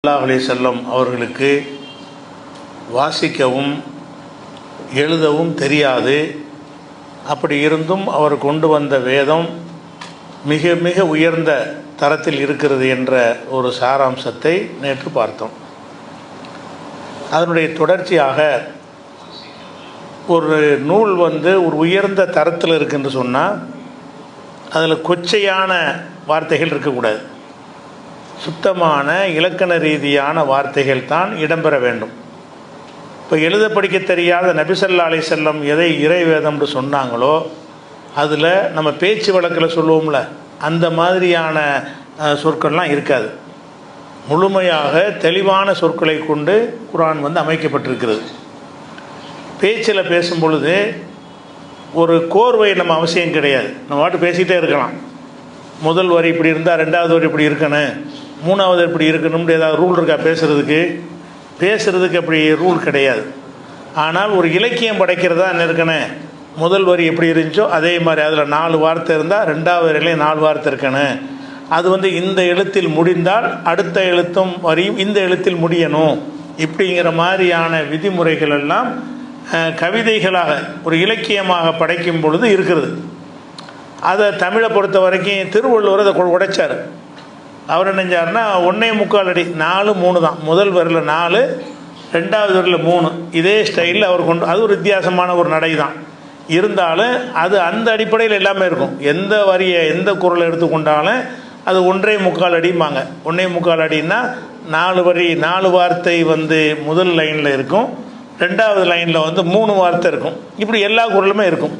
ஸல்லல்லாஹு அலைஹி வஸல்லம் அவர்களுக்கு வாசிக்கவும் எழுதவும் தெரியாது. அப்படி இருந்தும் அவர் கொண்டு வந்த வேதம் மிக மிக உயர்ந்த தரத்தில் இருக்கிறது என்ற ஒரு சாராம்சத்தை நேற்று பார்த்தோம். அதனுடைய தொடர்ச்சியாக ஒரு நூல் ஒரு உயர்ந்த தரத்தில் இருக்குன்னு சொன்னால் அதில் கொச்சையான வார்த்தைகள் இருக்கக்கூடாது. சுத்தமான இலக்கண ரீதியான வார்த்தைகள் தான் இடம்பெற வேண்டும். இப்போ எழுத படிக்க தெரியாத நபி ஸல்லல்லாஹு அலைஹி வஸல்லம் எதை இறை வேதம்னு சொன்னாங்களோ அதில் நம்ம பேச்சு வழக்கில் சொல்லுவோம்ல, அந்த மாதிரியான சொற்கள்லாம் இருக்காது. முழுமையாக தெளிவான சொற்களை கொண்டு குர்ஆன் அமைக்கப்பட்டிருக்கிறது. பேச்சில் பேசும் பொழுது ஒரு கோர்வை நம்ம அவசியம் கிடையாது. நம்ம பாட்டு பேசிகிட்டே இருக்கலாம். முதல் வரி இப்படி இருந்தால் ரெண்டாவது வரி இப்படி இருக்கணும், மூணாவது இப்படி இருக்கணும்னு ஏதாவது ரூல் இருக்கா? பேசுகிறதுக்கு அப்படி ரூல் கிடையாது. ஆனால் ஒரு இலக்கியம் படைக்கிறதா என்ன இருக்கணும், முதல் வரி எப்படி இருந்துச்சோ அதே மாதிரி அதில் 4 வார்த்தை இருந்தால் ரெண்டாவது வரையிலையும் 4 வார்த்தை இருக்கணும். அது இந்த எழுத்தில் முடிந்தால் அடுத்த எழுத்தும் வரியும் இந்த எழுத்தில் முடியணும். இப்படிங்கிற மாதிரியான விதிமுறைகள் எல்லாம் கவிதைகளாக ஒரு இலக்கியமாக படைக்கும் பொழுது இருக்கிறது. அதை தமிழை பொறுத்த வரைக்கும் திருவள்ளுவர் அதை உடைச்சார். அவர் என்ன செஞ்சார்னா 1.25 அடி 4 3 தான். முதல் வரியில் 4, ரெண்டாவது வரியில் 3. இதே ஸ்டைலில் அவர் அது ஒரு வித்தியாசமான ஒரு நடை தான். இருந்தாலும் அது அந்த அடிப்படையில் எல்லாமே இருக்கும். எந்த வரியை எந்த குறளை எடுத்துக்கொண்டாலும் அது 1.25 அடிம்பாங்க. 1.25 அடின்னா 4 வரி 4 வார்த்தை முதல் லைனில் இருக்கும், ரெண்டாவது லைனில் 3 வார்த்தை இருக்கும். இப்படி எல்லா குறளுமே இருக்கும்.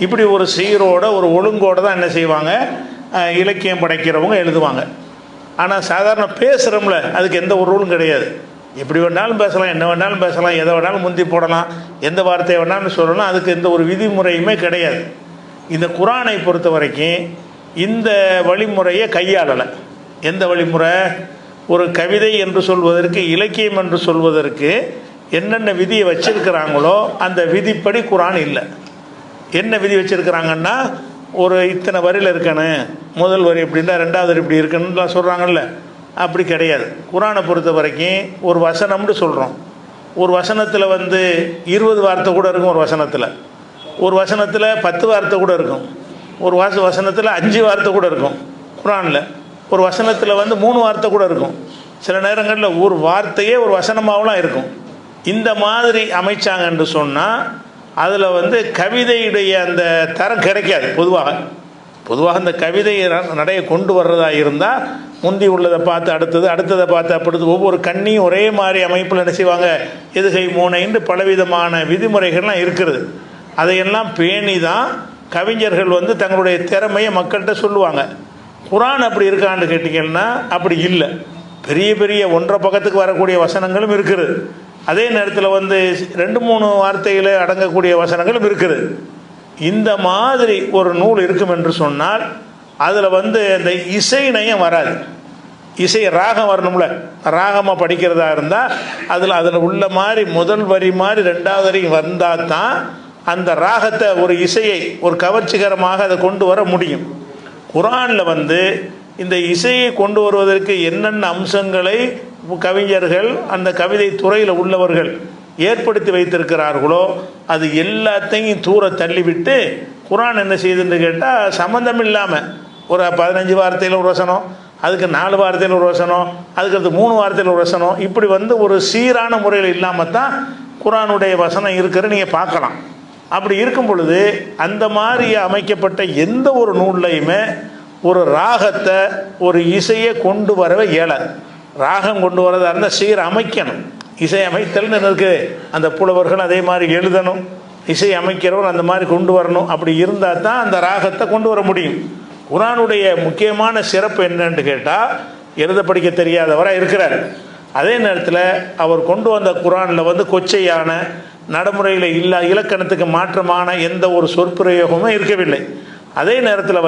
இப்படி ஒரு சீரோட ஒரு ஒழுங்கோடு தான் என்ன செய்வாங்க, இலக்கியம் படைக்கிறவங்க எழுதுவாங்க. ஆனால் சாதாரண பேசுகிறோம்ல, அதுக்கு எந்த ஒரு ரூலும் கிடையாது. எப்படி வேணாலும் பேசலாம், என்ன வேணாலும் பேசலாம், எதை வேணாலும் முந்தி போடலாம், எந்த வார்த்தையை வேணாலும் சொல்லலாம். அதுக்கு எந்த ஒரு விதிமுறையுமே கிடையாது. இந்த குர்ஆனை பொறுத்த வரைக்கும் இந்த வழிமுறையை கையாளலை. எந்த வழிமுறை? ஒரு கவிதை என்று சொல்வதற்கு, இலக்கியம் என்று சொல்வதற்கு என்னென்ன விதியை வச்சிருக்கிறாங்களோ அந்த விதிப்படி குர்ஆன் இல்லை. என்ன விதி வச்சுருக்கிறாங்கன்னா, ஒரு இத்தனை வரியில் இருக்கணும், முதல் வரி எப்படின்னா ரெண்டாவது வரி இப்படி இருக்கணும்லாம் சொல்கிறாங்கல்ல, அப்படி கிடையாது. குர்ஆனை பொறுத்த வரைக்கும் ஒரு வசனம்னு சொல்கிறோம். ஒரு வசனத்தில் 20 வார்த்தை கூட இருக்கும். ஒரு வசனத்தில் 10 வார்த்தை கூட இருக்கும். ஒரு வசனத்தில் 5 வார்த்தை கூட இருக்கும். குர்ஆனில் ஒரு வசனத்தில் 3 வார்த்தை கூட இருக்கும். சில நேரங்களில் ஒரு வார்த்தையே ஒரு வசனமாகலாம் இருக்கும். இந்த மாதிரி அமைச்சாங்கன்னு சொன்னால் அதில் கவிதையுடைய அந்த தரம் கிடைக்காது. பொதுவாக அந்த கவிதை நடையை கொண்டு வர்றதா இருந்தால் முந்தி உள்ளதை பார்த்து அடுத்ததை பார்த்து அப்படி ஒவ்வொரு கண்ணியும் ஒரே மாதிரி அமைப்பில் என்ன செய்வாங்க, எதுகை மோனைன்னு பலவிதமான விதிமுறைகள்லாம் இருக்கிறது. அதையெல்லாம் பேணி தான் கவிஞர்கள் தங்களுடைய திறமையை மக்கள்கிட்ட சொல்லுவாங்க. குர்ஆன் அப்படி இருக்கான்னு கேட்டிங்கன்னா அப்படி இல்லை. பெரிய பெரிய 1.5 பக்கத்துக்கு வரக்கூடிய வசனங்களும் இருக்குது. அதே நேரத்தில் 2-3 வார்த்தையில் அடங்கக்கூடிய வசனங்களும் இருக்குது. இந்த மாதிரி ஒரு நூல் இருக்கும் என்று சொன்னால் அதில் அந்த இசை நயம் வராது. இசை ராகம் வரணும்ல, ராகமாக படிக்கிறதா இருந்தால் அதில் உள்ள மாதிரி முதல் வரி மாதிரி ரெண்டாவது வரி வந்தால் தான் அந்த ராகத்தை, ஒரு இசையை ஒரு கவர்ச்சிகரமாக அதை கொண்டு வர முடியும். குர்ஆனில் இந்த இசையை கொண்டு வருவதற்கு என்னென்ன அம்சங்களை கவிஞர்கள் அந்த கவிதை துறையில் உள்ளவர்கள் ஏற்படுத்தி வைத்திருக்கிறார்களோ அது எல்லாத்தையும் தூர தள்ளிவிட்டு குர்ஆன் என்ன செய்யுதுன்னு கேட்டால் சம்மந்தம் இல்லாமல் ஒரு 15 வார்த்தையில் ஒரு வசனம், அதுக்கு 4 வார்த்தையில் ஒரு வசனம், அதுக்கு 3 வார்த்தையில் ஒரு வசனம், இப்படி ஒரு சீரான முறையில் இல்லாமல் தான் குர்ஆனுடைய வசனம் இருக்கிறது நீங்கள் பார்க்கலாம். அப்படி இருக்கும் பொழுது அந்த மாதிரி அமைக்கப்பட்ட எந்த ஒரு நூல்லையுமே ஒரு ராகத்தை, ஒரு இசையை கொண்டு வரவே இயலாது. ராகம் கொண்டு வரதா இருந்தால் சீர் அமைக்கணும். இசை அமைத்தல்னு இருக்குது. அந்த புலவர்கள் அதே மாதிரி எழுதணும், இசை அமைக்கிறவர் அந்த மாதிரி கொண்டு வரணும். அப்படி இருந்தால் தான் அந்த ராகத்தை கொண்டு வர முடியும். குர்ஆனுடைய முக்கியமான சிறப்பு என்னன்னு கேட்டால், எழுத படிக்க தெரியாதவராக இருக்கிறார். அதே நேரத்தில் அவர் கொண்டு வந்த குர்ஆனில் கொச்சையான நடைமுறையில் இலக்கணத்துக்கு மாற்றமான எந்த ஒரு சொற்பிரயோகமும் இருக்கவில்லை. அதே நேரத்தில்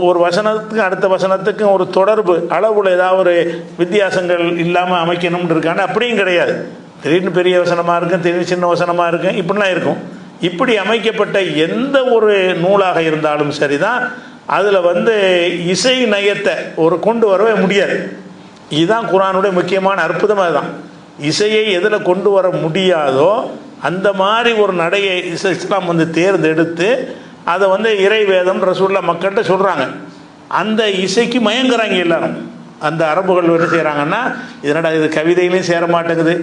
ஒரு வசனத்துக்கும் அடுத்த வசனத்துக்கும் ஒரு தொடர்பு அளவில் ஏதாவது ஒரு வித்தியாசங்கள் இல்லாமல் அமைக்கணும்னு இருக்கான்னு அப்படியும் கிடையாது. திடீர்னு பெரிய வசனமாக இருக்கும், திடீர்னு சின்ன வசனமாக இருக்கும், இப்படிலாம் இருக்கும். இப்படி அமைக்கப்பட்ட எந்த ஒரு நூலாக இருந்தாலும் சரிதான் அதில் இசை நயத்தை கொண்டு வரவே முடியாது. இதுதான் குர்ஆனுடைய முக்கியமான அற்புதமாக தான். இசையை எதில் கொண்டு வர முடியாதோ அந்த மாதிரி ஒரு நடையை இஸ்லாம் வந்து தேர்ந்தெடுத்து அதை வந்து இறை வேதம் ரசூல்லா மக்கள்கிட்ட சொல்கிறாங்க. அந்த இசைக்கு மயங்குறாங்க எல்லாரும். அந்த அரபுகள் என்ன செய்கிறாங்கன்னா, இதனடா இது கவிதையிலையும் சேர மாட்டேங்குது,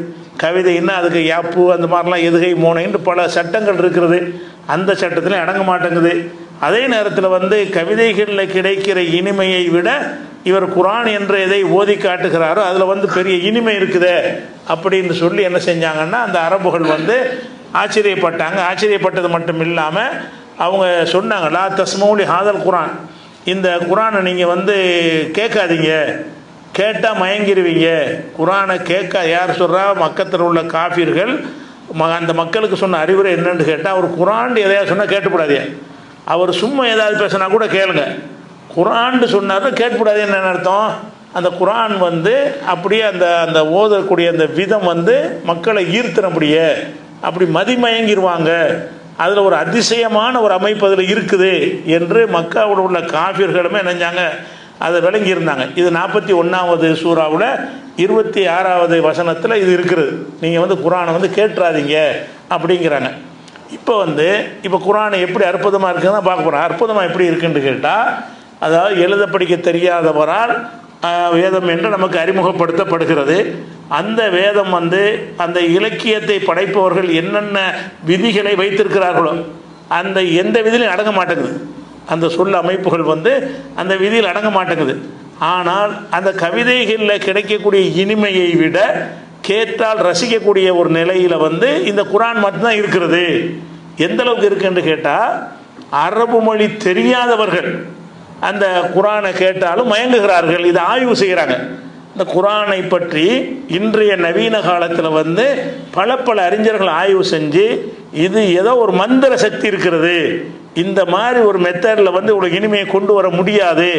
கவிதைன்னா அதுக்கு யாப்பு அந்த மாதிரிலாம் எதுகை மோனைன்னு பல சட்டங்கள் இருக்கிறது, அந்த சட்டத்திலையும் அடங்க மாட்டேங்குது. அதே நேரத்தில் வந்து கவிதைகளில் கிடைக்கிற இனிமையை விட இவர் குர்ஆன் என்ற எதை ஓதி காட்டுகிறாரோ அதில் வந்து பெரிய இனிமை இருக்குதே அப்படின்னு சொல்லி என்ன செஞ்சாங்கன்னா, அந்த அரபுகள் வந்து ஆச்சரியப்பட்டாங்க. ஆச்சரியப்பட்டது மட்டும் இல்லாமல் அவங்க சொன்னாங்க, லா தஸ்மௌலி ஹாதல் குர்ஆன், இந்த குர்ஆனை நீங்கள் வந்து கேட்காதீங்க, கேட்டால் மயங்கிடுவீங்க. குர்ஆனை கேட்க யார் சொல்கிறா? மக்கத்தில் உள்ள காஃபிர்கள். அந்த மக்களுக்கு சொன்ன அறிவுரை என்னன்னு கேட்டால், அவர் குர்ஆன் எதையாவது சொன்னால் கேட்டுக்கூடாதே, அவர் சும்மா ஏதாவது பேசினா கூட கேளுங்க, குர்ஆன் சொன்னார் கேட்கக்கூடாதுன்னு என்ன அர்த்தம்? அந்த குர்ஆன் வந்து அப்படியே அந்த அந்த ஓதக்கூடிய அந்த விதம் வந்து மக்களை ஈர்த்தினபடியே அப்படி மதிமயங்கிடுவாங்க, அதில் ஒரு அதிசயமான ஒரு அமைப்பு அதில் இருக்குது என்று மக்காவோட உள்ள காஃபிர்களுமே நினைஞ்சாங்க, அதை விளங்கியிருந்தாங்க. இது 41வது சூறாவில் 26வது வசனத்தில் இது இருக்கிறது. நீங்கள் வந்து குர்ஆனை வந்து கேட்டுறாதீங்க அப்படிங்கிறாங்க. இப்போ குர்ஆன் எப்படி அற்புதமாக இருக்குன்னு தான் பார்க்க போகிறோம். அற்புதமாக எப்படி இருக்குன்னு கேட்டால், அதாவது எழுத படிக்க தெரியாதவரால் வேதம் என்று நமக்கு அறிமுகப்படுத்தப்படுகிறது. அந்த வேதம் வந்து அந்த இலக்கியத்தை படைப்பவர்கள் என்னென்ன விதிகளை வைத்திருக்கிறார்களோ அந்த எந்த விதியிலும் அடங்க மாட்டேங்குது. அந்த சொல் அமைப்புகள் வந்து அந்த விதியில் அடங்க மாட்டேங்குது. ஆனால் அந்த கவிதைகளில் கிடைக்கக்கூடிய இனிமையை விட கேட்டால் ரசிக்கக்கூடிய ஒரு நிலையில் வந்து இந்த குர்ஆன் மட்டும்தான் இருக்கிறது. எந்த அளவுக்கு இருக்குன்னு கேட்டால், அரபு மொழி தெரியாதவர்கள் அந்த குர்ஆனை கேட்டாலும் மயங்குகிறார்கள். இதை ஆய்வு செய்கிறாங்க. இந்த குர்ஆனை பற்றி இன்றைய நவீன காலத்தில் வந்து பல அறிஞர்கள் ஆய்வு செஞ்சு, இது ஏதோ ஒரு மந்திர சக்தி இருக்கிறது, இந்த மாதிரி ஒரு மெத்தடில் வந்து இவ்வளோ இனிமையை கொண்டு வர முடியாது,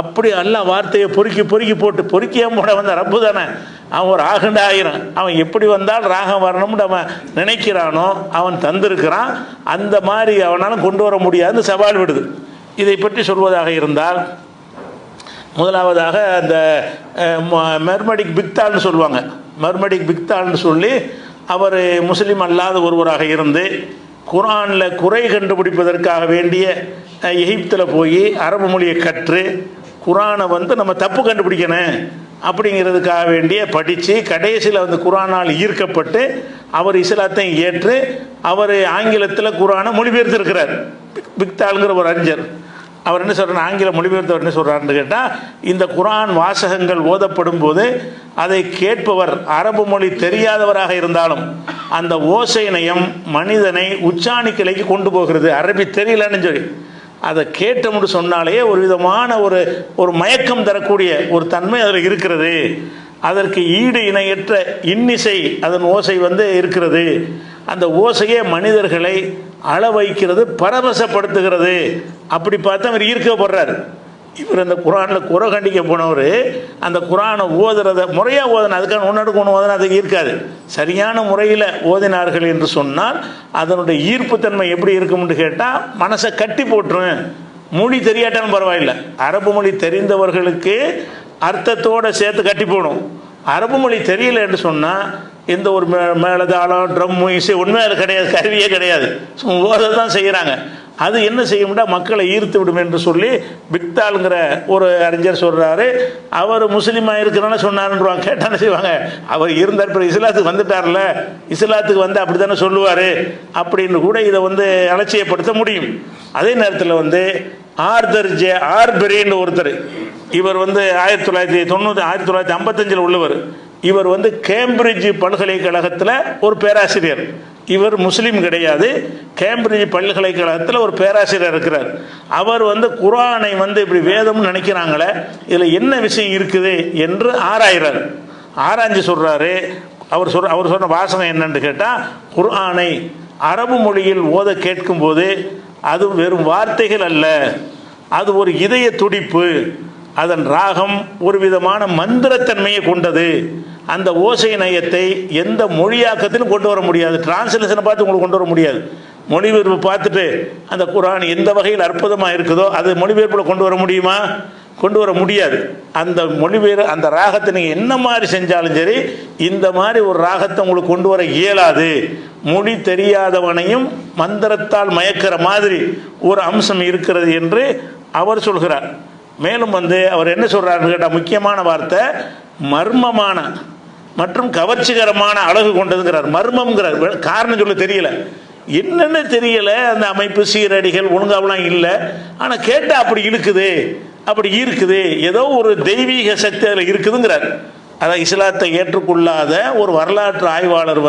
அப்படி எல்லாம் வார்த்தையை பொறுக்கி போட்டு பொறுக்கியாக போட வந்த ரப்பு தானே, அவன் ஒரு ராகண்ட ஆயிரம், அவன் எப்படி வந்தால் ராகம் வரணும்னு அவன் நினைக்கிறானோ அவன் தந்திருக்கிறான், அந்த மாதிரி அவனாலும் கொண்டு வர முடியாதுன்னு சவால் விடுது. இதை பற்றி சொல்வதாக இருந்தால், முதலாவதாக அந்த மெர்மடிக் பிக்தால்னு சொல்லுவாங்க. மெர்மடிக் பிக்தால்னு சொல்லி அவர் முஸ்லீம் அல்லாத ஒருவராக இருந்து குர்ஆனில் குறை கண்டுபிடிப்பதற்காக வேண்டிய எகிப்தில் போய் அரபு மொழியை கற்று குர்ஆனை வந்து நம்ம தப்பு கண்டுபிடிக்கணும் அப்படிங்கிறதுக்காக வேண்டிய படித்து கடைசியில் வந்து குர்ஆனால் ஈர்க்கப்பட்டு அவர் இஸ்லாத்தையும் ஏற்று அவர் ஆங்கிலத்தில் குர்ஆனை மொழிபெயர்த்திருக்கிறார். பிக்தாலுங்கிற ஒரு அறிஞர். அவர் என்ன சொல்கிறார், ஆங்கில மொழிபெயர்த்தவர் என்ன சொல்கிறாருன்னு கேட்டால், இந்த குர்ஆன் வாசகங்கள் ஓதப்படும் போது அதை கேட்பவர் அரபு மொழி தெரியாதவராக இருந்தாலும் அந்த ஓசை நயம் மனிதனை உச்சாணி கிளைக்கு கொண்டு போகிறது. அரபி தெரியலன்னு சொல்லி அதை கேட்டோம்னு சொன்னாலே ஒரு விதமான ஒரு மயக்கம் தரக்கூடிய ஒரு தன்மை அதில் இருக்கிறது. அதற்கு ஈடு இணையற்ற இன்னிசை அதன் ஓசை வந்து இருக்கிறது. அந்த ஓசையே மனிதர்களை அள வைக்கிறது, பரவசப்படுத்துகிறது. அப்படி பார்த்து அவர் ஈர்க்கப்படுறார். இவர் அந்த குர்ஆனில் குறை கண்டிக்க போனவர் அந்த குர்ஆனை ஓதுறத முறையாக ஓதணும், அதுக்கான ஒன்றுக்கு ஒன்று ஓதனா அதுக்கு ஈர்க்காது. சரியான முறையில் ஓதினார்கள் என்று சொன்னால் அதனுடைய ஈர்ப்புத்தன்மை எப்படி இருக்கும்னு கேட்டால் மனசை கட்டி போட்டுரும். மொழி தெரியாட்டாலும் பரவாயில்லை, அரபு மொழி தெரிந்தவர்களுக்கு அர்த்தத்தோடு சேர்த்து கட்டி போடும். அரபு மொழி தெரியல என்று சொன்னால் எந்த ஒரு மேலதாளம் ட்ரம் இசை உண்மையாக கிடையாது, கருவியே கிடையாது, ஓத தான் செய்கிறாங்க. அது என்ன செய்யும்னா மக்களை ஈர்த்து விடும் என்று சொல்லி பிக்தாலுங்கிற ஒரு அறிஞர் சொல்கிறாரு. அவர் முஸ்லீமாக இருக்கிறனால சொன்னாருன்றாங்க. கேட்டானே செய்வாங்க, அவர் இருந்தார் இப்போ இஸ்லாத்துக்கு வந்துட்டார்ல, இஸ்லாத்துக்கு வந்து அப்படி தானே சொல்லுவார் அப்படின்னு கூட இதை வந்து அலட்சியப்படுத்த முடியும். அதே நேரத்தில் வந்து ஆர்தர் ஜே ஆர்பெரின்னு ஒருத்தர், இவர் வந்து 1955 உள்ளவர். இவர் வந்து கேம்பிரிட்ஜ் பல்கலைக்கழகத்தில் ஒரு பேராசிரியர். இவர் முஸ்லீம் கிடையாது, கேம்பிரிட்ஜ் பல்கலைக்கழகத்தில் ஒரு பேராசிரியர் இருக்கிறார். அவர் வந்து குர்ஆனை வந்து இப்படி வேதம்னு நினைக்கிறாங்களே, இதில் என்ன விஷயம் இருக்குது என்று ஆராய்கிறார். ஆராய்ஞ்சு சொல்கிறாரு. அவர் சொன்ன வாசகம் என்னன்னு கேட்டால், குர்ஆனை அரபு மொழியில் ஓத கேட்கும்போது அது வெறும் வார்த்தைகள் அல்ல, அது ஒரு இதய துடிப்பு, அதன் ராகம் ஒரு விதமான மந்திரத்தன்மையை கொண்டது. அந்த ஓசை நயத்தை எந்த மொழியாக்கத்திலும் கொண்டு வர முடியாது, டிரான்ஸ்லேஷனை பார்த்து உங்களுக்கு கொண்டு வர முடியாது. மொழிபெயர்ப்பு பார்த்துட்டு அந்த குர்ஆன் எந்த வகையில் அற்புதமாக இருக்குதோ அது மொழிபெயர்ப்பில் கொண்டு வர முடியுமா? கொண்டு வர முடியாது. அந்த மொழிபெயர் அந்த ராகத்தை நீங்கள் என்ன மாதிரி செஞ்சாலும் சரி, இந்த மாதிரி ஒரு ராகத்தை உங்களுக்கு கொண்டு வர இயலாது. மொழி தெரியாதவனையும் மந்திரத்தால் மயக்கிற மாதிரி ஒரு அம்சம் இருக்கிறது என்று அவர் சொல்கிறார். மேலும் அவர் என்ன சொல்கிறாருன்னு கேட்டால், முக்கியமான வார்த்தை மர்மமான மற்றும் கவர்ச்சிகரமான அழகு கொண்டதுங்கிறார். மர்மம்ங்கிறார், காரணம் சொல்ல தெரியல, என்னென்ன தெரியல. அந்த அமைப்பு சீரடிகள் ஒழுங்காவெல்லாம் இல்லை, ஆனால் கேட்டால் அப்படி இழுக்குது, அப்படி இருக்குது, ஏதோ ஒரு தெய்வீக சக்தி அதில் இருக்குதுங்கிறார். அதான் இஸ்லாத்தை ஏற்றுக்கொள்ளாத ஒரு வரலாற்று ஆய்வாளர்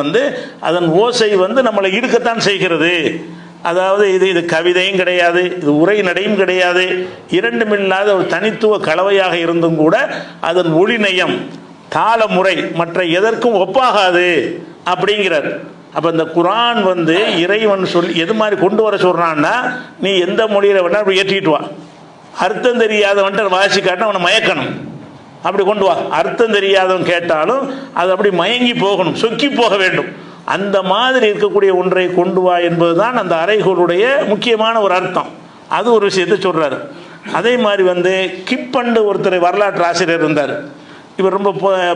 அதன் ஓசை நம்மளை இழுக்கத்தான் செய்கிறது. அதாவது இது கவிதையும் கிடையாது, இது உரை நடையும் கிடையாது, இரண்டும் இல்லாத ஒரு தனித்துவ கலவையாக இருந்தும் கூட அதன் ஒளிநயம் தாளமுறை மற்ற எதற்கும் ஒப்பாகாது அப்படிங்கிறார். அப்போ இந்த குரான் இறைவன் சொல்லி எது மாதிரி கொண்டு வர சொல்கிறான்னா, நீ எந்த மொழியில் வேணா அப்படி ஏற்றிட்டு வா, அர்த்தம் தெரியாதவன்ட்டு வாசி காட்டினா அவனை மயக்கணும், அப்படி கொண்டு வா. அர்த்தம் தெரியாதவன் கேட்டாலும் அது அப்படி மயங்கி போகணும், சொக்கி போக வேண்டும். அந்த மாதிரி இருக்கக்கூடிய ஒன்றை கொண்டு வா என்பதுதான் அந்த அறைகளுடைய முக்கியமான ஒரு அர்த்தம். அது ஒரு விஷயத்தை சொல்கிறார். அதே மாதிரி கிப்பண்டு ஒருத்தர் வரலாற்று ஆசிரியர் இருந்தார். இவர் ரொம்ப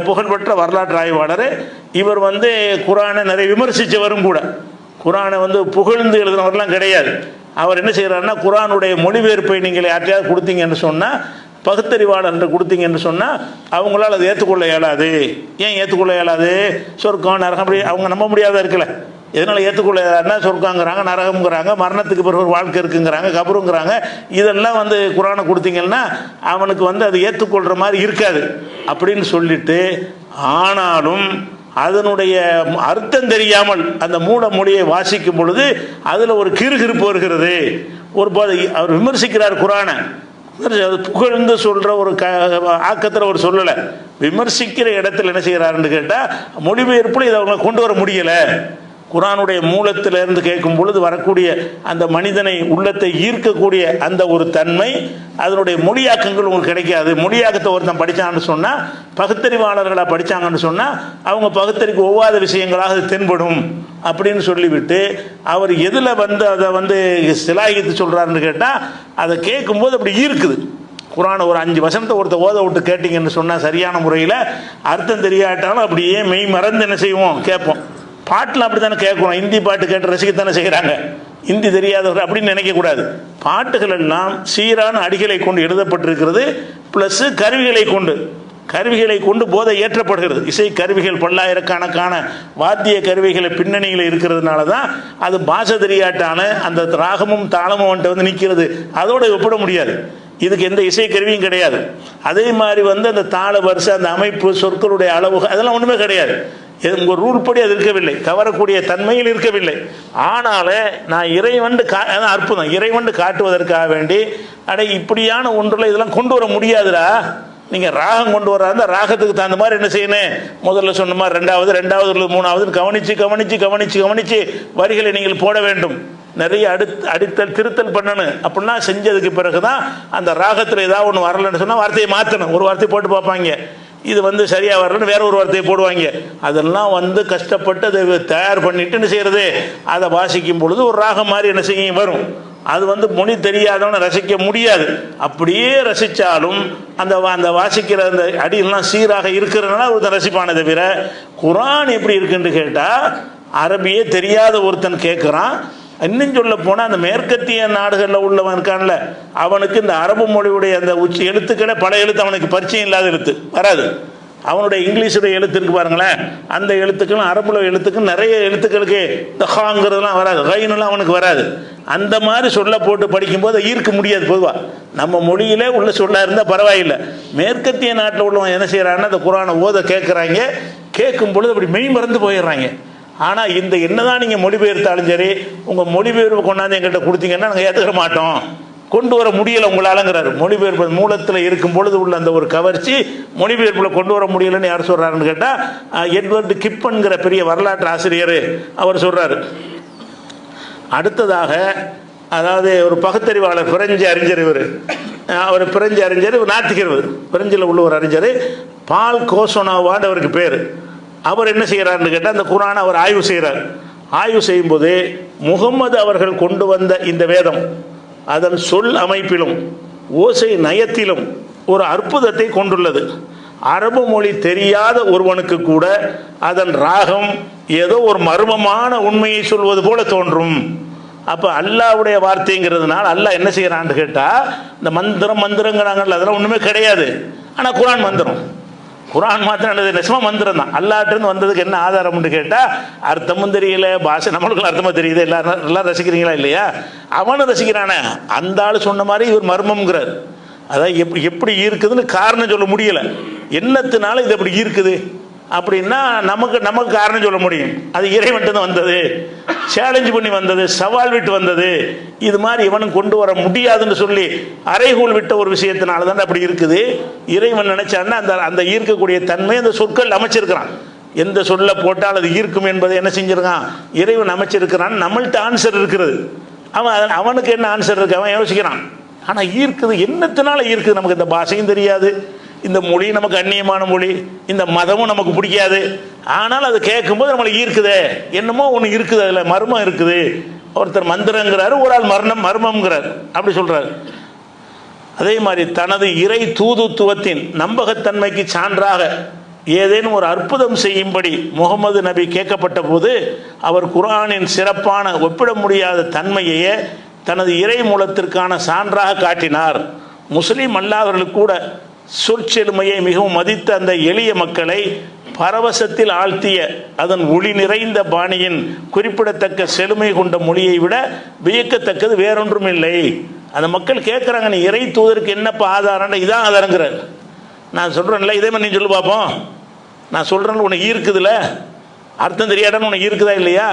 புகழ்பெற்ற வரலாற்று ஆய்வாளர். இவர் குரானை நிறைய விமர்சித்தவரும் கூட. குரானை புகழ்ந்து எழுதினவரெலாம் கிடையாது. அவர் என்ன செய்கிறாருன்னா, குரானுடைய மொழிபெயர்ப்பை நீங்கள் யார்ட்டையாவது கொடுத்தீங்கன்னு சொன்னால், பகுத்தறிவாளர்கிட்ட கொடுத்தீங்கன்னு சொன்னால் அவங்களால் அதை ஏற்றுக்கொள்ள இயலாது. ஏன் ஏற்றுக்கொள்ள இயலாது? சொர்க்கம் நரகம் அப்படி அவங்க நம்ப முடியாத இருக்குல்ல. எதனால் ஏற்றுக்கொள்ள இயலாதுன்னா, சொர்க்கங்கிறாங்க, நரகம்ங்கிறாங்க, மரணத்துக்கு பிறகு ஒரு வாழ்க்கை இருக்குங்கிறாங்க, கபருங்கிறாங்க. இதெல்லாம் குரானை கொடுத்தீங்கன்னா அவனுக்கு அது ஏற்றுக்கொள்கிற மாதிரி இருக்காது அப்படின்னு சொல்லிட்டு, ஆனாலும் அதனுடைய அர்த்தம் தெரியாமல் அந்த மூட மொழியை வாசிக்கும் பொழுது அதில் ஒரு கிறுகிறுப்பு வருகிறது. ஒரு அவர் விமர்சிக்கிறார் குரானை, புகழ்ந்து சொல்கிற ஒரு ஆக்கத்தில் ஒரு சொல்லலை, விமர்சிக்கிற இடத்துல என்ன செய்கிறாருன்னு கேட்டால், மொழிபெயர்ப்பில் இதை அவங்க கொண்டு வர முடியலை. குரானுடைய மூலத்திலிருந்து கேட்கும் பொழுது வரக்கூடிய அந்த மனிதனை உள்ளத்தை ஈர்க்கக்கூடிய அந்த ஒரு தன்மை, அதனுடைய மொழியாக்கங்கள் உங்களுக்கு கிடைக்காது. மொழியாக்கத்தை ஒருத்தன் படித்தான்னு சொன்னால், பகுத்தறிவாளர்களாக படித்தாங்கன்னு சொன்னால் அவங்க பகுத்தறிக்கு ஒவ்வாத விஷயங்களாக அது தென்படும் அப்படின்னு சொல்லிவிட்டு, அவர் எதில் அதை சிலாகித்து சொல்கிறாருன்னு கேட்டால், அதை கேட்கும்போது அப்படி ஈர்க்குது. குரானை ஒரு 5 வசனத்தை ஒருத்தர் ஓத விட்டு கேட்டிங்கன்னு சொன்னால் சரியான முறையில் அர்த்தம் தெரியாட்டாலும் அப்படியே மெய் மறந்து என்ன செய்வோம், கேட்போம். பாட்டில் அப்படி தானே கேட்கணும். ஹிந்தி பாட்டு கேட்டு ரசிக்கத்தானே செய்கிறாங்க. ஹிந்தி தெரியாதவர்கள் அப்படின்னு நினைக்கக்கூடாது. பாட்டுகள் எல்லாம் சீரான அடிகளை கொண்டு எழுதப்பட்டிருக்கிறது, ப்ளஸ் கருவிகளை கொண்டு போதை ஏற்றப்படுகிறது. இசை கருவிகள் பல்லாயிரக்கணக்கான வாத்திய கருவிகளை பின்னணியில் இருக்கிறதுனால தான் அது பாஷை தெரியாட்டான அந்த ராகமும் தாளமும் வந்துட்டு நிற்கிறது. அதோடு ஒப்பிட முடியாது. இதுக்கு எந்த இசை கருவியும் கிடையாது. அதே மாதிரி அந்த தாள வரிசை, அந்த அமைப்பு, சொற்களுடைய அளவு, அதெல்லாம் ஒன்றுமே கிடையாது. உங்கள் ரூல் படி அது இருக்கவில்லை, கவரக்கூடிய தன்மையில் இருக்கவில்லை. ஆனாலும் நான் அற்புதம் இறைவன் காட்டுவதற்காக வேண்டி இப்படியான ஒன்றில் இதெல்லாம் கொண்டு வர முடியாதுடா. நீங்கள் ராகம் கொண்டு வராது, ராகத்துக்கு தகுந்த மாதிரி என்ன செய்யணும், முதல்ல சொன்ன மாதிரி ரெண்டாவது மூணாவது கவனிச்சு வரிகளை நீங்கள் போட வேண்டும். நிறைய அடித்தல் திருத்தல் பண்ணணும். அப்படின்னா செஞ்சதுக்கு பிறகு தான் அந்த ராகத்தில் ஏதாவது ஒன்று வரலன்னு சொன்னால் வார்த்தையை மாற்றணும். ஒரு வார்த்தையை போட்டு பார்ப்பாங்க, இது சரியாக வரலன்னு வேற ஒரு வார்த்தையை போடுவாங்க. அதெல்லாம் கஷ்டப்பட்டு அதை தயார் பண்ணிட்டு என்ன செய்யறது, அதை வாசிக்கும் பொழுது ஒரு ராகம் மாதிரி என்ன செய்யும் வரும். அது மொழி தெரியாதவன ரசிக்க முடியாது. அப்படியே ரசித்தாலும் அந்த வாசிக்கிற அந்த அடியெல்லாம் சீராக இருக்கிறதுனால ஒருத்தன் ரசிப்பானே தவிர, குரான் எப்படி இருக்குன்னு கேட்டால், அரபியே தெரியாத ஒருத்தன் கேட்குறான். இன்னும் சொல்ல போனால் அந்த மேற்கத்திய நாடுகளில் உள்ளவன் இருக்கான்ல, அவனுக்கு இந்த அரபு மொழியுடைய அந்த எழுத்துக்களே பல எழுத்து அவனுக்கு பரிச்சயம் இல்லாத எழுத்து வராது. அவனுடைய இங்கிலீஷுடைய எழுத்து இருக்கு பாருங்களேன், அந்த எழுத்துக்களும் அரபுல எழுத்துக்கள் நிறைய எழுத்துக்களுக்கு இந்த ஹாங்கிறதுலாம் வராது, கைனுலாம் அவனுக்கு வராது. அந்த மாதிரி சொல்ல போட்டு படிக்கும்போது ஈர்க்க முடியாது. பொதுவாக நம்ம மொழியிலே உள்ள சொல்ல இருந்தால் பரவாயில்லை. மேற்கத்திய நாட்டில் உள்ளவன் என்ன செய்கிறாங்கன்னா, அந்த குரானை ஓத கேட்குறாங்க, கேட்கும் பொழுது அப்படி மெய் மறந்து போயிடுறாங்க. ஆனால் இந்த என்னதான் நீங்கள் மொழிபெயர்த்தாலும் சரி, உங்கள் மொழிபெயர்ப்பு கொண்டாந்து எங்கள்கிட்ட கொடுத்தீங்கன்னா நாங்கள் ஏற்றுக்க மாட்டோம், கொண்டு வர முடியலை உங்களாலங்கிறாரு. மொழிபெயர்ப்பு மூலத்தில் இருக்கும் பொழுது உள்ள அந்த ஒரு கவர்ச்சி மொழிபெயர்ப்பில் கொண்டு வர முடியலைன்னு யார் சொல்கிறாருன்னு கேட்டால், எட்வர்டு கிப்பன்கிற பெரிய வரலாற்று ஆசிரியர் அவர் சொல்கிறாரு. அடுத்ததாக, அதாவது ஒரு பகுத்தறிவாளர், பிரெஞ்சு அறிஞர், அவர் பிரெஞ்சு அறிஞர், நாத்திகர், பிரெஞ்சில் உள்ள ஒரு அறிஞர், பால் கோசோனோவான்னு அவருக்கு பேர். அவர் என்ன செய்கிறார்னு கேட்டால், அந்த குரானை அவர் ஆய்வு செய்கிறார். ஆய்வு செய்யும்போது முகம்மது அவர்கள் கொண்டு வந்த இந்த வேதம் அதன் சொல் அமைப்பிலும் ஓசை நயத்திலும் ஒரு அற்புதத்தை கொண்டுள்ளது. அரபு மொழி தெரியாத ஒருவனுக்கு கூட அதன் ராகம் ஏதோ ஒரு மர்மமான உண்மையை சொல்வது போல தோன்றும். அப்போ அல்லாவுடைய வார்த்தைங்கிறதுனால அல்லாஹ் என்ன செய்யறான்னு கேட்டால், இந்த மந்திரங்கிறாங்கல்ல, அதெல்லாம் ஒன்றுமே கிடையாது. ஆனால் குரான் மந்திரம், குரான் மாத்திரம் நெசமா மந்திரம் தான். அல்லாட்டிருந்து வந்ததுக்கு என்ன ஆதாரம்னு கேட்டால், அர்த்தமும் தெரியல, பாஷை நம்மளுக்கு அர்த்தமாக தெரியுது, எல்லாரும் ரசிக்கிறீங்களா இல்லையா? அவனும் ரசிக்கிறானே, அந்த ஆள் சொன்ன மாதிரி இவர் மர்மம்ங்கிறார். அதான் எப்படி இருக்குதுன்னு காரணம் சொல்ல முடியல. என்னத்தினால இது எப்படி இருக்குது அப்படின்னா நமக்கு காரணம் சொல்ல முடியும். அது இறைவன்ட்டு வந்தது, சேலஞ்சு பண்ணி வந்தது, சவால் விட்டு வந்தது. இது மாதிரி இவனும் கொண்டு வர முடியாதுன்னு சொல்லி அறைகூல் விட்ட ஒரு விஷயத்தினால தான் அப்படி இருக்குது. இறைவன் நினைச்சான்னா அந்த ஈர்க்கக்கூடிய தன்மை அந்த சொற்கள் அமைச்சிருக்கிறான். எந்த சொல்ல போட்டால் அது ஈர்க்கும் என்பதை என்ன செஞ்சிருக்கான், இறைவன் அமைச்சிருக்கிறான். நம்மள்ட்ட ஆன்சர் இருக்கிறது, அவனுக்கு என்ன ஆன்சர் இருக்கு அவன் யோசிக்கிறான். ஆனால் ஈர்க்குது, என்னத்தினால ஈர்க்குது? நமக்கு இந்த பாஷையும் தெரியாது, இந்த மொழி நமக்கு அந்நியமான மொழி, இந்த மதமும் நமக்கு பிடிக்காது. ஆனால் அது கேட்கும்போது நம்மளுக்கு ஈர்க்குதே, என்னமோ ஒன்று இருக்குது, அதில் மர்மம் இருக்குது. ஒருத்தர் மந்திரங்கிறாரு, ஒரு ஆள் மர்மம்ங்கிறார், அப்படி சொல்றாரு. அதே மாதிரி தனது இறை தூதுத்துவத்தின் நம்பகத்தன்மைக்கு சான்றாக ஏதேனும் ஒரு அற்புதம் செய்யும்படி முகமது நபி கேட்கப்பட்ட போது அவர் குர்ஆனின் சிறப்பான ஒப்பிட முடியாத தன்மையையே தனது இறை மூலத்திற்கான சான்றாக காட்டினார். முஸ்லீம் அல்லாதவர்களுக்கு கூட சொற்செழுமையை மிகவும் மதித்த அந்த எளிய மக்களை பரவசத்தில் ஆழ்த்திய அதன் ஒளி நிறைந்த பாணியின் குறிப்பிடத்தக்க செழுமை கொண்ட மொழியை விட வியக்கத்தக்கது வேறொன்றும் இல்லை. அந்த மக்கள் கேட்குறாங்க, நீ இறை தூதருக்கு என்னப்பா ஆதாரம்? இதான் ஆதாரங்கிறார். நான் சொல்கிறேன்ல, இதே மாதிரி நீ சொல்லு பார்ப்போம். நான் சொல்கிறேன்னு உனக்கு ஈர்க்குதுல, அர்த்தம் தெரியாட்டான்னு உனக்கு ஈர்க்குதா இல்லையா?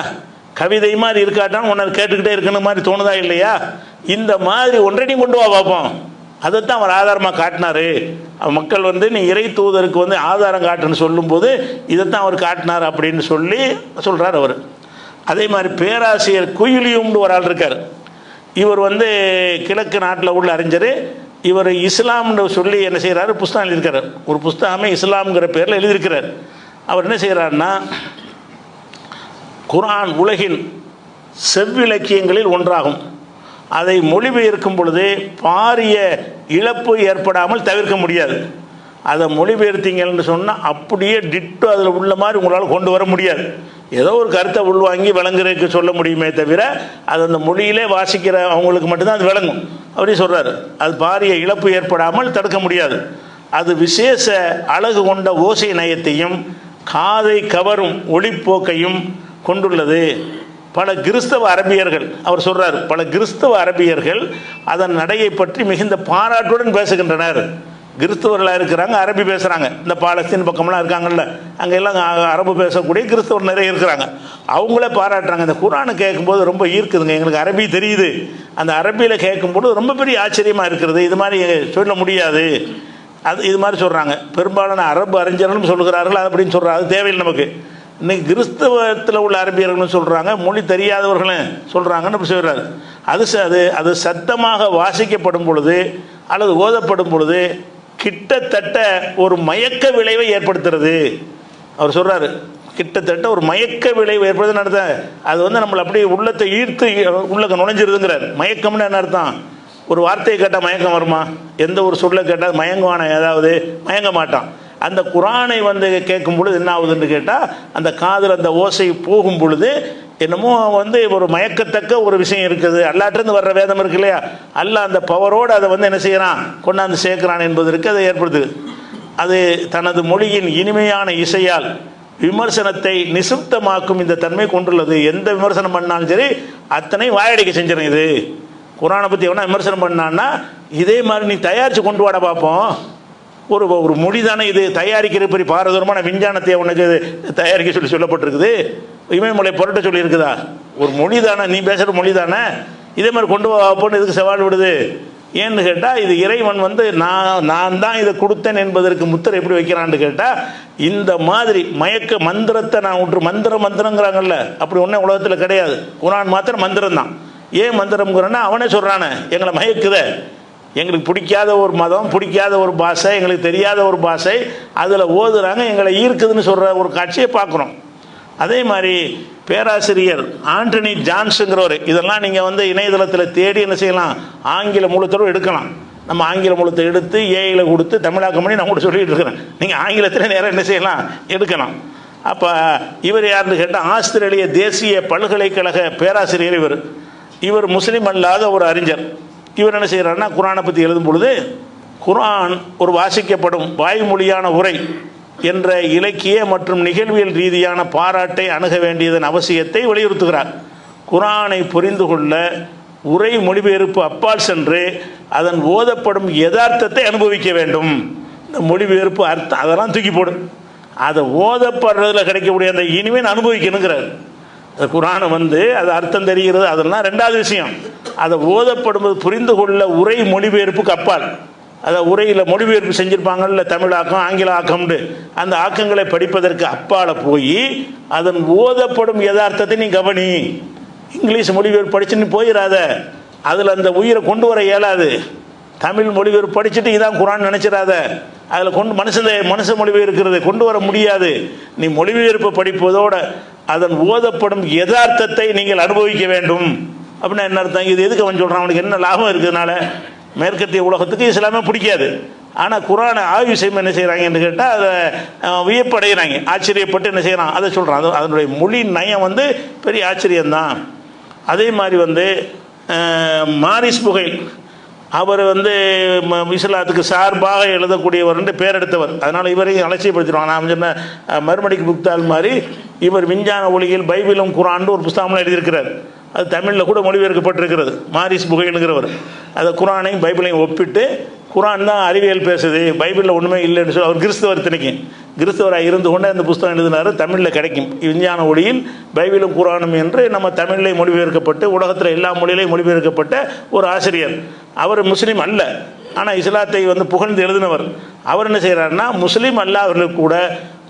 கவிதை மாதிரி இருக்காட்டான்னு உன்னை கேட்டுக்கிட்டே இருக்கணும் மாதிரி தோணுதா இல்லையா? இந்த மாதிரி ஒன்றை கொண்டு வா பார்ப்போம். அதைத்தான் அவர் ஆதாரமாக காட்டினார். மக்கள் நீ இறை தூதருக்கு ஆதாரம் காட்டுன்னு சொல்லும்போது இதைத்தான் அவர் காட்டினார் அப்படின்னு சொல்கிறார் அவர். அதே மாதிரி பேராசிரியர் குயிலியும்னு ஒரு ஆள் இருக்கார். இவர் கிழக்கு நாட்டில் உள்ள அறிஞர். இவர் இஸ்லாம்னு சொல்லி என்ன செய்கிறாரு, புஸ்தகம் எழுதியிருக்கிறார். ஒரு புஸ்தகமே இஸ்லாம்ங்கிற பேரில் எழுதியிருக்கிறார். அவர் என்ன செய்கிறாருன்னா, குர்ஆன் உலகின் செவ்விலக்கியங்களில் ஒன்றாகும். அதை மொழிபெயர்க்கும் பொழுது பாரிய இழப்பு ஏற்படாமல் தவிர்க்க முடியாது. அதை மொழிபெயர்த்தீங்கன்னு சொன்னால் அப்படியே டிட்டு அதில் உள்ள மாதிரி உங்களால் கொண்டு வர முடியாது. ஏதோ ஒரு கருத்தை உள்வாங்கி விளங்குறதுக்கு சொல்ல முடியுமே தவிர அது அந்த மொழியிலே வாசிக்கிற அவங்களுக்கு மட்டும்தான் அது விளங்கும். அப்படி சொல்கிறார். அது பாரிய இழப்பு ஏற்படாமல் தடுக்க முடியாது. அது விசேஷ அழகு கொண்ட ஓசை நயத்தையும் காதை கவரும் ஒளிப்போக்கையும் கொண்டுள்ளது. பல கிறிஸ்தவ அரபியர்கள், அவர் சொல்றார், பல கிறிஸ்தவ அரபியர்கள் அதன் நடையை பற்றி மிகுந்த பாராட்டுடன் பேசுகின்றனர். கிறிஸ்தவர்களாக இருக்கிறாங்க, அரபி பேசுகிறாங்க. இந்த பாலஸ்தீன் பக்கம்லாம் இருக்காங்கல்ல, அங்கே எல்லாம் அரபு பேசக்கூடிய கிறிஸ்தவர் நிறைய இருக்கிறாங்க. அவங்களே பாராட்டுறாங்க. இந்த குர்ஆனை கேட்கும்போது ரொம்ப ஈர்க்குதுங்க, எங்களுக்கு அரபி தெரியுது, அந்த அரபியில் கேட்கும்போது ரொம்ப பெரிய ஆச்சரியமாக இருக்கிறது, இது மாதிரி சொல்ல முடியாது, அது இது மாதிரி சொல்கிறாங்க. பெரும்பாலான அரபு அறிஞர்களும் சொல்கிறார்கள் அப்படின்னு சொல்கிறாங்க. அது தேவையில்லை நமக்கு. இன்னைக்கு கிறிஸ்தவத்தில் உள்ள அரபியர்களும் சொல்கிறாங்க, மொழி தெரியாதவர்களும் சொல்கிறாங்கன்னு அப்படி சொல்கிறாரு. அது சத்தமாக வாசிக்கப்படும் பொழுது அல்லது ஓதப்படும் பொழுது கிட்டத்தட்ட ஒரு மயக்க விளைவை ஏற்படுத்துறது. அவர் சொல்கிறாரு, கிட்டத்தட்ட ஒரு மயக்க விளைவு ஏற்படுதுன்னு அர்த்தம். அது நம்மளை அப்படியே உள்ளத்தை ஈர்த்து உள்ளக்க நுழைஞ்சிருதுங்கிறார். மயக்கம்னு என்ன அர்த்தம்? ஒரு வார்த்தையை கேட்டால் மயக்கம் வருமா? எந்த ஒரு சொல்லை கேட்டால் மயங்குவான, ஏதாவது மயங்க மாட்டான். அந்த குர்ஆனை கேட்கும் பொழுது என்ன ஆகுதுன்னு கேட்டால், அந்த காதில் அந்த ஓசை போகும் பொழுது என்னமோ ஒரு மயக்கத்தக்க ஒரு விஷயம் இருக்குது. அல்லாட்டிருந்து வர்ற வேதம் இருக்கு இல்லையா, அல்லாஹ் அந்த பவரோடு அதை என்ன செய்யறான், கொண்டாந்து சேர்க்கிறான் என்பதற்கு அதை ஏற்படுத்துது. அது தனது மொழியின் இனிமையான இசையால் விமர்சனத்தை நிசுப்தமாக்கும் இந்த தன்மை கொண்டுள்ளது. எந்த விமர்சனம் பண்ணாலும் சரி அத்தனை வாயடிக்க செஞ்சிடும். இது குர்ஆனை பற்றி எவனா விமர்சனம் பண்ணான்னா இதே மாதிரி நீ தயாரித்து கொண்டு வாட பார்ப்போம். ஒரு மொழி தானே இது, தயாரிக்கிற பெரிய பாரதூரமான விஞ்ஞானத்தை உனக்கு தயாரிக்க சொல்லப்பட்டிருக்குது. இமயமலை புரட்ட சொல்லி இருக்குதா? ஒரு மொழி தானே, நீ பேசுகிற மொழி தானே, இதே மாதிரி கொண்டு வாப்போன்னு இதுக்கு சவால் விடுது. ஏன்னு கேட்டால், இது இறைவன் நான் தான் இதை கொடுத்தேன் என்பதற்கு முத்திரை எப்படி வைக்கிறான்னு கேட்டால், இந்த மாதிரி மயக்க மந்திரத்தை நான் விட்டு மந்திரங்கிறாங்கல்ல, அப்படி ஒன்றே உலகத்தில் கிடையாது. குர்ஆன் மாத்திரம் மந்திரம் தான். ஏன் மந்திரம்ங்கிறன்னா அவனே சொல்கிறானே, எங்களை மயக்குத, எங்களுக்கு பிடிக்காத ஒரு மதம், பிடிக்காத ஒரு பாஷை, எங்களுக்கு தெரியாத ஒரு பாஷை, அதில் ஓதுறாங்க, எங்களை ஈர்க்குதுன்னு சொல்கிற ஒரு காட்சியை பார்க்குறோம். அதே மாதிரி பேராசிரியர் ஆண்டனி ஜான்ஸுங்கிறவர், இதெல்லாம் நீங்கள் இணையதளத்தில் தேடி என்ன செய்யலாம், ஆங்கில மூலத்தோடு எடுக்கலாம். நம்ம ஆங்கில மூலத்தை எடுத்து ஏஐயில் கொடுத்து தமிழாக்கம் பண்ணி நான் கூட சொல்லிகிட்டு இருக்கிறேன். நீங்கள் ஆங்கிலத்தில் நேரம் என்ன செய்யலாம், எடுக்கலாம். அப்போ இவர் யாருன்னு கேட்டால் ஆஸ்திரேலிய தேசிய பல்கலைக்கழக பேராசிரியர். இவர் முஸ்லீம் அல்லாத ஒரு அறிஞர். இவர் என்ன செய்கிறாருன்னா, குரானை பற்றி எழுதும் பொழுது குரான் ஒரு வாசிக்கப்படும் வாய்மொழியான உரை என்ற இலக்கிய மற்றும் நிகழ்வியல் ரீதியான பாராட்டை அணுக வேண்டியதன் அவசியத்தை வலியுறுத்துகிறார். குரானை புரிந்து கொள்ள உரை மொழிபெயர்ப்பு அப்பால் சென்று அதன் ஓதப்படும் யதார்த்தத்தை அனுபவிக்க வேண்டும். இந்த மொழிபெயர்ப்பு அர்த்தம் அதெல்லாம் தூக்கி போடும், அதை ஓதப்படுறதுல கிடைக்கக்கூடிய அந்த இனிமே அனுபவிக்கணுங்கிறார். அந்த குரானை அது அர்த்தம் தெரிகிறது, அதெல்லாம் ரெண்டாவது விஷயம். அதை ஓதப்படும்போது புரிந்து கொள்ள உரை மொழிபெயர்ப்புக்கு அப்பால், அதை உரையில் மொழிபெயர்ப்பு செஞ்சுருப்பாங்கல்ல, தமிழாக்கம் ஆங்கில ஆக்கம்னு, அந்த ஆக்கங்களை படிப்பதற்கு அப்பால் போய் அதன் ஓதப்படும் யதார்த்தத்தை நீ கவனி. இங்கிலீஷ் மொழிபெயர்ப்பு படிச்சு நீ போயிடாத, அதில் அந்த உயிரை கொண்டு வர இயலாது. தமிழ் மொழிபெயர்ப்பு படிச்சுட்டு இதான் குரான் நினைச்சிடாத, அதில் மனுஷ மொழிபெயர்க்கிறது கொண்டு வர முடியாது. நீ மொழிபெயர்ப்பு படிப்பதோட அதன் ஓதப்படும் யதார்த்தத்தை நீங்கள் அனுபவிக்க வேண்டும். அப்படின்னா என்ன அர்த்தம்? இது எதுக்கு அவன் சொல்கிறான்? அவனுக்கு என்ன லாபம் இருக்கிறதுனால? மேற்கத்திய உலகத்துக்கு இஸ்லாமே பிடிக்காது. ஆனால் குரானை ஆய்வு செய்யும் என்ன செய்கிறாங்கன்னு கேட்டால் அதை வியப்படைகிறாங்க, ஆச்சரியப்பட்டு என்ன செய்கிறான் அதை சொல்கிறான். அதனுடைய மொழி நயம் பெரிய ஆச்சரியம்தான். அதே மாதிரி மாரிஸ் புகைல் அவர் இஸ்லாத்துக்கு சார்பாக எழுதக்கூடியவர் பேர் எடுத்தவர். அதனால் இவரையும் அலட்சியப்படுத்திடுவாங்க. நான் சொன்ன மறுமடிக்கு புக்தால் மாதிரி இவர் விஞ்ஞான ஒளியில் பைபிளும் குரான் ஒரு புஸ்தகம்லாம் எழுதியிருக்கிறார். அது தமிழில் கூட மொழிபெயர்க்கப்பட்டிருக்கிறது. மாரிஸ் புகைலுங்கிறவர் அதை குரானையும் பைபிளையும் ஒப்பிட்டு குரான் தான் அறிவியல் பேசுது, பைபிளில் ஒன்றுமே இல்லைன்னு சொல்லி, அவர் கிறிஸ்தவர் திணைக்கும் கிறிஸ்தவராக இருந்து கொண்டு அந்த புஸ்தகம் எழுதினார். தமிழில் கிடைக்கும், விஞ்ஞான ஒளியில் பைபிளும் குரானும் என்று நம்ம தமிழிலே மொழிபெயர்க்கப்பட்டு உலகத்தில் எல்லா மொழியிலையும் மொழிபெயர்க்கப்பட்ட ஒரு ஆசிரியர். அவர் முஸ்லீம் அல்ல, ஆனால் இஸ்லாத்தை புகழ்ந்து எழுதினவர். அவர் என்ன செய்கிறாருன்னா, முஸ்லீம் அல்லாதவர்களுக்கு கூட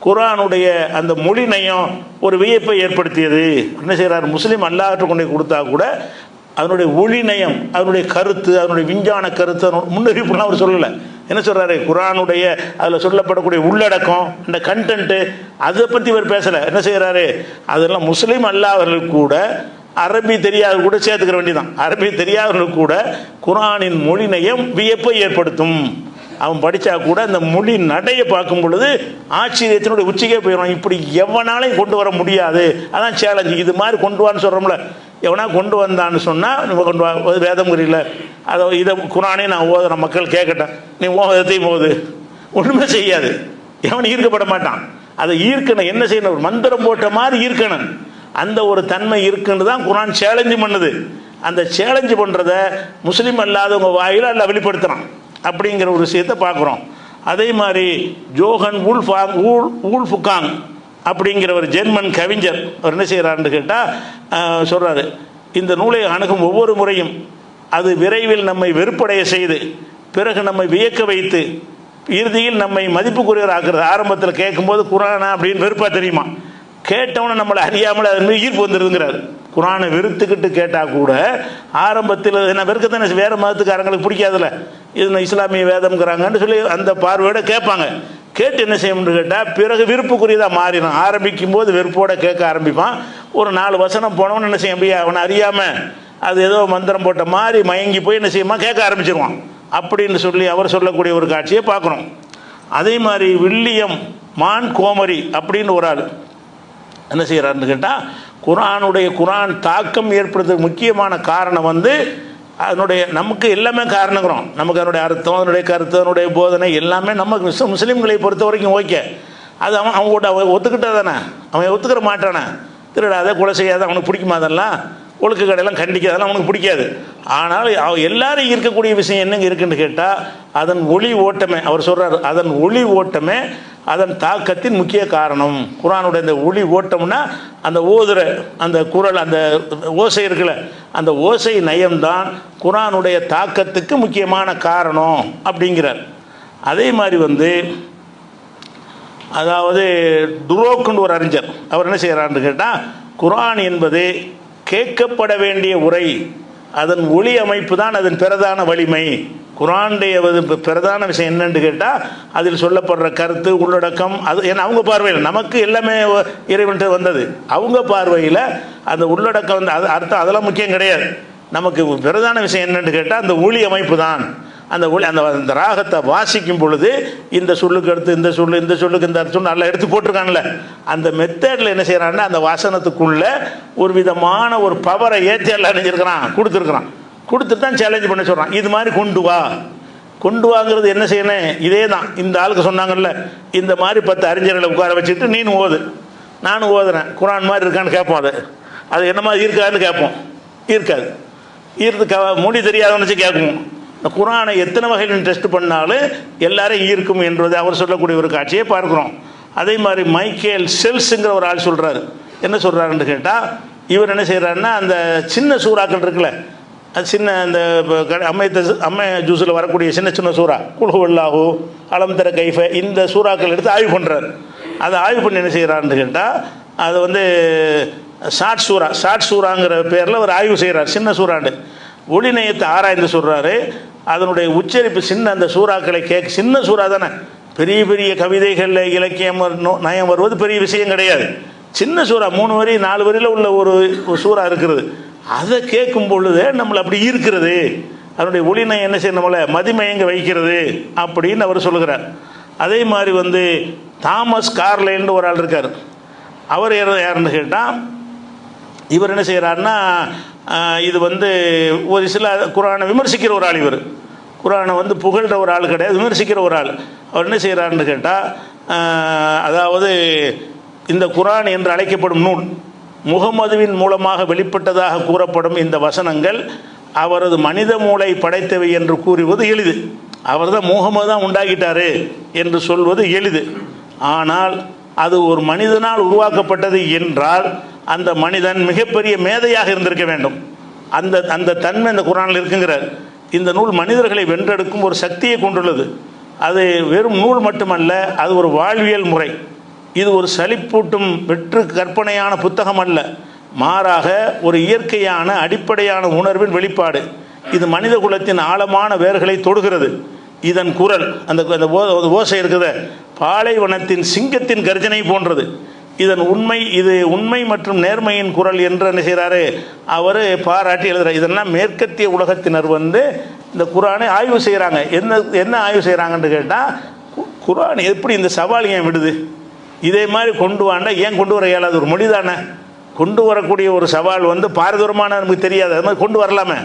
குரானுடைய அந்த மொழி நயம் ஒரு வியப்பை ஏற்படுத்தியது. என்ன செய்கிறார், முஸ்லீம் அல்லாஹ்விற்கு கொண்டு கொடுத்தா கூட அதனுடைய ஒளி நயம், அதனுடைய கருத்து, அதனுடைய விஞ்ஞான கருத்து, முன்னறிவிப்புலாம் அவர் சொல்லலை. என்ன சொல்கிறாரு, குரானுடைய அதில் சொல்லப்படக்கூடிய உள்ளடக்கம், இந்த கண்டென்ட்டு, அதை பற்றி இவர் பேசலை. என்ன செய்கிறாரு, அதெல்லாம் முஸ்லீம் அல்லாதவர்களுக்கு கூட அரபி தெரியாத கூட சேர்த்துக்கிற வேண்டியதான். அரபி தெரியாதவர்களுக்கு கூட குரானின் மொழி நயம் வியப்பை ஏற்படுத்தும். அவன் படித்தா கூட அந்த மொழி நடையை பார்க்கும் பொழுது ஆச்சரியத்தினுடைய உச்சிக்கே போயிடும். இப்படி எவனாலையும் கொண்டு வர முடியாது, அதான் சேலஞ்சு. இது மாதிரி கொண்டு வான்னு சொல்கிறோம்ல, எவனா கொண்டு வந்தான்னு சொன்னால் நம்ம கொண்டு வா. வேதம் குறியில் அதை இதை குரானே நான் ஓதுற மக்கள் கேட்கட்டேன், நீ விதத்தையும் போகுது ஒன்றுமே செய்யாது. எவன் ஈர்க்கப்பட மாட்டான். அதை ஈர்க்கணும், என்ன செய்யணும், ஒரு மந்திரம் போட்ட மாதிரி ஈர்க்கணும். அந்த ஒரு தன்மை இருக்குன்னு தான் குரான் சேலஞ்சு பண்ணுது. அந்த சேலஞ்சு பண்ணுறத முஸ்லீம் அல்லாதவங்க வாயில அல்ல வெளிப்படுத்துகிறான் அப்படிங்கிற ஒரு விஷயத்தை பார்க்குறோம். அதே மாதிரி ஜோஹன் ஊல்ஃபுகாங் அப்படிங்கிற ஒரு ஜெர்மன் கவிஞர் அவர் என்ன செய்கிறாருன்னு கேட்டால் சொல்கிறாரு, இந்த நூலை அணுகும் ஒவ்வொரு முறையும் அது விரைவில் நம்மை வெறுப்படைய செய்து பிறகு நம்மை வியக்க வைத்து இறுதியில் நம்மை மதிப்புக்குரியவர் ஆக்குறது. ஆரம்பத்தில் கேட்கும்போது குரானா அப்படின்னு வெறுப்பாக தெரியுமா, கேட்டவனை நம்மளை அறியாமல் அது மீது ஈர்ப்பு வந்துருதுங்கிறார். குரானை வெறுத்துக்கிட்டு கேட்டால் கூட ஆரம்பத்தில் என்ன வெறுக்கத்தானே, வேறு மதத்துக்காரங்களுக்கு பிடிக்காதுல்ல, இது இஸ்லாமிய வேதம்ங்கிறாங்கன்னு சொல்லி அந்த பார்வையோட கேட்பாங்க. கேட்டு என்ன செய்யணும்னு கேட்டால் பிறகு விருப்புக்குரியதாக மாறிடும். ஆரம்பிக்கும் போது வெறுப்போடு கேட்க ஆரம்பிப்பான். ஒரு 4 வசனம் போனவன்னு என்ன செய்ய முடியாது, அவனை அறியாமல் அது ஏதோ மந்திரம் போட்ட மாதிரி மயங்கி போய் என்ன செய்யுமா கேட்க ஆரம்பிச்சிருவான் அப்படின்னு சொல்லி அவர் சொல்லக்கூடிய ஒரு காட்சியை பார்க்குறோம். அதே மாதிரி வில்லியம் மான் கோமரி அப்படின்னு ஒரு ஆள் என்ன செய்கிறாருன்னு கேட்டால், குரான் தாக்கம் ஏற்படுறதுக்கு முக்கியமான காரணம் அதனுடைய நமக்கு எல்லாமே காரணங்கிறோம். நமக்கு அதனுடைய அர்த்தம், அதனுடைய கருத்து, அதனுடைய போதனை எல்லாமே நமக்கு முஸ்லீம்களை பொறுத்த வரைக்கும் ஓகே. அது அவன் கூட ஒத்துக்கிட்டா தானே, அவன் ஒத்துக்கிற மாட்டானே, திருடாத கொலை செய்யாத அவனுக்கு பிடிக்குமா, அதெல்லாம் ஒழுக்க கடையெல்லாம் கண்டிக்காதெல்லாம் அவனுக்கு பிடிக்காது. ஆனால் எல்லாரும் இருக்கக்கூடிய விஷயம் என்னங்க இருக்குன்னு கேட்டால் அதன் ஒளி ஓட்டமே, அவர் சொல்கிறார், அதன் ஒளி ஓட்டமே அதன் தாக்கத்தின் முக்கிய காரணம். குரானுடைய அந்த ஒளி ஓட்டம்னா அந்த ஓதுற அந்த குரல், அந்த ஓசை இருக்குல்ல, அந்த ஓசை நயம்தான் குரானுடைய தாக்கத்துக்கு முக்கியமான காரணம் அப்படிங்கிறார். அதே மாதிரி அதாவது டுரோக்குன்னு ஒரு அறிஞர் அவர் என்ன செய்கிறாருன்னு கேட்டால், குரான் என்பது கேட்கப்பட வேண்டிய உரை, அதன் ஒளி அமைப்பு தான் அதன் பிரதான வலிமை. குரானுடைய பிரதான விஷயம் என்னன்னு கேட்டால் அதில் சொல்லப்படுற கருத்து, உள்ளடக்கம், அது ஏன்னா அவங்க பார்வையில் நமக்கு எல்லாமே இறைவன்ட்டு வந்தது. அவங்க பார்வையில் அந்த உள்ளடக்கம் அது அர்த்தம் அதெல்லாம் முக்கியம் கிடையாது. நமக்கு பிரதான விஷயம் என்னன்னு கேட்டால் அந்த ஒளி அமைப்பு தான். அந்த அந்த ராகத்தை வாசிக்கும் பொழுது இந்த சொல்லுக்கு அடுத்து இந்த சொல்லுக்கு இந்த அர்த்தம் நல்லா எடுத்து போட்டிருக்கான்ல, அந்த மெத்தடில் என்ன செய்கிறான்னா அந்த வசனத்துக்குள்ள ஒரு விதமான ஒரு பவரை ஏற்றி எல்லாம் நினைஞ்சிருக்கிறான், கொடுத்துட்டு தான் சேலஞ்ச் பண்ண சொல்கிறான். இது மாதிரி கொண்டு வாங்கிறது என்ன செய்யணும், இதே தான் இந்த ஆளுக்கு சொன்னாங்கல்ல, இந்த மாதிரி 10 அறிஞர்களை உட்கார வச்சுட்டு நீனும் ஓது, நானும் ஓதுறேன், குரான் மாதிரி இருக்கான்னு கேட்போம். அது என்ன மாதிரி இருக்காதுன்னு கேட்போம், இருக்காது. மொழி தெரியாதவன்னு வச்சு கேட்கும். இந்த குரானை எத்தனை வகையில் டெஸ்ட் பண்ணாலும் எல்லாரும் ஈர்க்கும் என்பது அவர் சொல்லக்கூடிய ஒரு காட்சியை பார்க்குறோம். அதே மாதிரி மைக்கேல் செல்ஸுங்கிற ஒரு ஆள் சொல்கிறாரு. என்ன சொல்கிறாருன்னு கேட்டால், இவர் என்ன செய்கிறாருன்னா அந்த சின்ன சூறாக்கள் இருக்குல்ல, அது சின்ன அந்த அம்மை ஜூஸில் வரக்கூடிய சின்ன சூறா, குல்ஹுவல்லாஹு, அலம் தர கைஃப, இந்த சூறாக்கள் எடுத்து ஆய்வு பண்ணுறாரு. அதை ஆய்வு பண்ணி என்ன செய்கிறாருன்னு கேட்டால், அது வந்து ஷார்ட் சூறாங்கிற பேரில் ஒரு ஆய்வு செய்கிறார். சின்ன சூறாண்டு ஒளி நயத்தை ஆராய்ந்து சொல்கிறாரு. அதனுடைய உச்சரிப்பு அந்த சூறாக்களை சின்ன சூறா தானே, பெரிய பெரிய கவிதைகளில் இலக்கியம் நயம் வருவது பெரிய விஷயம் கிடையாது. சின்ன சூறா 3 வரி 4 வரியில் உள்ள ஒரு சூறா இருக்கிறது. அதை கேட்கும் பொழுது நம்மளை அப்படி இருக்கிறது, அதனுடைய ஒளி நயம் என்ன செய்ய நம்மளை மதிமயங்க வைக்கிறது அப்படின்னு அவர் சொல்லுகிறார். அதே மாதிரி வந்து தாமஸ் கார்லைன்னு ஒரு ஆள் இருக்கார். அவர் யாருன்னு கேட்டால், இவர் என்ன செய்கிறாருன்னா இது வந்து ஒரு சில குரானை விமர்சிக்கிற ஒரு ஆள். இவர் குரானை வந்து புகழ்கிற ஒரு ஆள் கிடையாது, விமர்சிக்கிற ஒரு ஆள். அவர் என்ன செய்கிறாருன்னு கேட்டால், அதாவது இந்த குரான் என்று அழைக்கப்படும் நூல் முகமதுவின் மூலமாக வெளிப்பட்டதாக கூறப்படும் இந்த வசனங்கள் அவரது மனித மூளை படைத்தவை என்று கூறுவது எளிது. அவர் தான் முகமது தான் உண்டாக்கிட்டாரு என்று சொல்வது எளிது. ஆனால் அது ஒரு மனிதனால் உருவாக்கப்பட்டது என்றால் அந்த மனிதன் மிகப்பெரிய மேதையாக இருந்திருக்க வேண்டும். அந்த தன்மை இந்த குரானில் இருக்குங்கிறார். இந்த நூல் மனிதர்களை வென்றெடுக்கும் ஒரு சக்தியை கொண்டுள்ளது. அது வெறும் நூல் மட்டுமல்ல, அது ஒரு வாழ்வியல் முறை. இது ஒரு சலிப்பூட்டும் வெற்று கற்பனையான புத்தகம் அல்ல, மாறாக ஒரு இயற்கையான அடிப்படையான உணர்வின் வெளிப்பாடு. இது மனித குலத்தின் ஆழமான வேர்களை தொடுகிறது. இதன் குரல் அந்த ஓசை இருக்குது, பாலைவனத்தின் சிங்கத்தின் கர்ஜனை போன்றது. இது உண்மை மற்றும் நேர்மையின் குரல் என்று என்ன செய்கிறாரு அவர் பாராட்டி எழுதுகிறார். இதெல்லாம் மேற்கத்திய உலகத்தினர் வந்து இந்த குரானை ஆய்வு செய்கிறாங்க. என்ன ஆய்வு செய்கிறாங்கன்னு கேட்டால், குரான் எப்படி இந்த சவால் ஏன் விடுது, இதே மாதிரி கொண்டு வாண்டா ஏன் கொண்டு வர இயலாது, ஒரு மொழி தானே, கொண்டு வரக்கூடிய ஒரு சவால் வந்து பாரதூரமான நமக்கு தெரியாது, அது மாதிரி கொண்டு வரலாமே,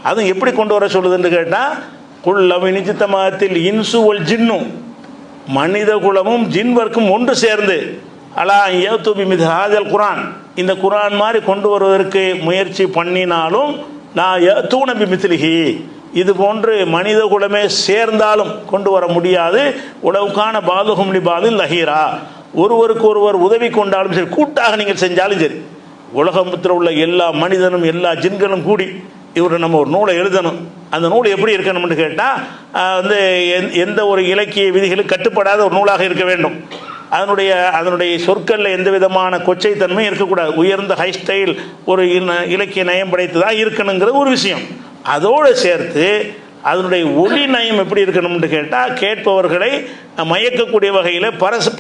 அதுவும் எப்படி கொண்டு வர சொல்லுதுன்னு கேட்டால், குல்லவி நிச்சித்தமத்தில் இன்சு ஒல் ஜின்னும், மனித குலமும் ஜின்வர்க்கும் ஒன்று சேர்ந்து அலா ஏத்துபி மிது ஹாதல் குரான், இந்த குரான் மாதிரி கொண்டு வருவதற்கு முயற்சி பண்ணினாலும் நான் ஏத்தூனபி மித்லிஹி, இது போன்று மனித குலமே சேர்ந்தாலும் கொண்டு வர முடியாது. உலவுக்கான பாதுகும் பாதில் லஹீரா, ஒருவருக்கு ஒருவர் உதவி கொண்டாலும் சரி, கூட்டாக நீங்கள் செஞ்சாலும் சரி, உலகத்தில் உள்ள எல்லா மனிதனும் எல்லா ஜின்களும் கூடி இவர் நம்ம ஒரு நூலை எழுதணும். அந்த நூல் எப்படி இருக்கணும்னு கேட்டால் வந்து எந்த ஒரு இலக்கிய விதிகளும் கட்டுப்படாத ஒரு நூலாக இருக்க வேண்டும். அதனுடைய சொற்களில் எந்த விதமான கொச்சைத்தன்மை இருக்கக்கூடாது. உயர்ந்த ஹை ஸ்டைல் ஒரு இலக்கிய நயம் படைத்ததாக இருக்கணுங்கிறது ஒரு விஷயம். அதோடு சேர்த்து அதனுடைய ஒளி நயம் எப்படி இருக்கணும்னு கேட்டால், கேட்பவர்களை மயக்கக்கூடிய வகையில்,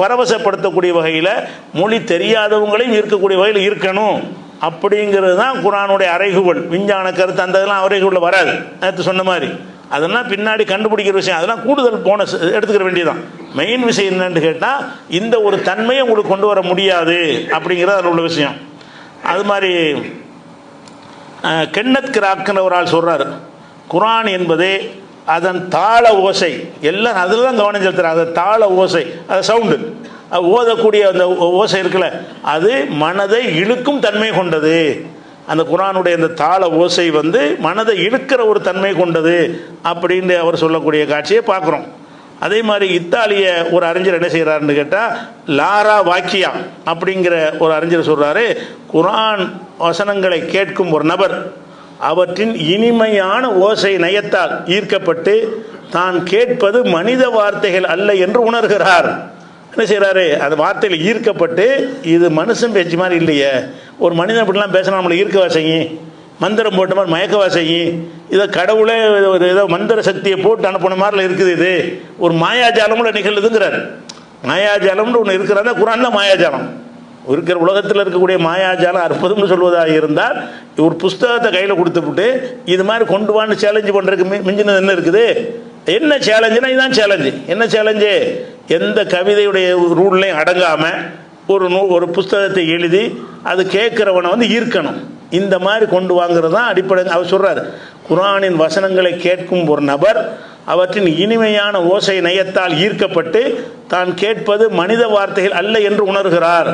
பரவசப்படுத்தக்கூடிய வகையில், மொழி தெரியாதவங்களையும் இருக்கக்கூடிய வகையில் இருக்கணும். அப்படிங்கிறது தான் குரானுடைய அறைகூவல். விஞ்ஞான கருத்து அந்த இதெல்லாம் அறைகூவலில் வராது. நேற்று சொன்ன மாதிரி அதெல்லாம் பின்னாடி கண்டுபிடிக்கிற விஷயம், அதெல்லாம் கூடுதல் போனஸ் எடுத்துக்கிற வேண்டியதுதான். மெயின் விஷயம் என்னன்னு கேட்டால், இந்த ஒரு தன்மையை உங்களுக்கு கொண்டு வர முடியாது அப்படிங்கிறது அதில் உள்ள விஷயம். அது மாதிரி கென்னத் கிராக்ன்ற ஒரு ஆள் சொல்கிறார், குரான் என்பது அதன் தாள ஓசை, எல்லாம் அதில் தான் கவனம் செலுத்துகிறார். அது தாள ஓசை, அது சவுண்டு, அது ஓதக்கூடிய அந்த ஓசை இருக்குல்ல, அது மனதை இழுக்கும் தன்மை கொண்டது. அந்த குரானுடைய அந்த தாள ஓசை வந்து மனதை இழுக்கிற ஒரு தன்மை கொண்டது அப்படின்னு அவர் சொல்லக்கூடிய காட்சியை பார்க்குறோம். அதே மாதிரி இத்தாலிய ஒரு அறிஞர் என்ன செய்கிறாருன்னு கேட்டால், லாரா வாக்கியா அப்படிங்கிற ஒரு அறிஞர் சொல்கிறாரு, குரான் வசனங்களை கேட்கும் ஒரு நபர் அவற்றின் இனிமையான ஓசை நயத்தால் ஈர்க்கப்பட்டு தான் கேட்பது மனித வார்த்தைகள் அல்ல என்று உணர்கிறார். என்ன செய்கிறாரு, அந்த வார்த்தையில் ஈர்க்கப்பட்டு இது மனுஷன் பேச்சு மாதிரி இல்லையே, ஒரு மனிதன் அப்படிலாம் பேசினா நம்மளை ஈர்க்கவா செய்யும், மந்திரம் போட்ட மாதிரி மயக்கவா செய்யும், இதை கடவுளே ஒரு ஏதோ மந்திர சக்தியை போட்டு அனுப்பின மாதிரில இருக்குது, இது ஒரு மாயாஜாலம்ல நிகழ்ந்துங்கிறார். மாயாஜாலம்னு ஒன்று இருக்கிறாங்க, குரான் தான் மாயாஜாலம். இருக்கிற உலகத்தில் இருக்கக்கூடிய மாயாஜாலம் அற்புதம்னு சொல்வதாக இருந்தால், ஒரு புஸ்தகத்தை கையில் கொடுத்துவிட்டு இது மாதிரி கொண்டு வான்னு சேலஞ்சு பண்ணுறதுக்கு மிஞ்சினது என்ன இருக்குது? என்ன சேலஞ்சுனா இதுதான் சேலஞ்சு. என்ன சேலஞ்சு? எந்த கவிதையுடைய ரூல்லையும் அடங்காமல் ஒரு புஸ்தகத்தை எழுதி அது கேட்குறவனை வந்து ஈர்க்கணும். இந்த மாதிரி கொண்டு வாங்கிறது தான் அடிப்படை. அவர் சொல்கிறார், குர்ஆனின் வசனங்களை கேட்கும் ஒரு நபர் அவற்றின் இனிமையான ஓசை நயத்தால் ஈர்க்கப்பட்டு தான் கேட்பது மனித வார்த்தைகள் அல்ல என்று உணர்கிறார்.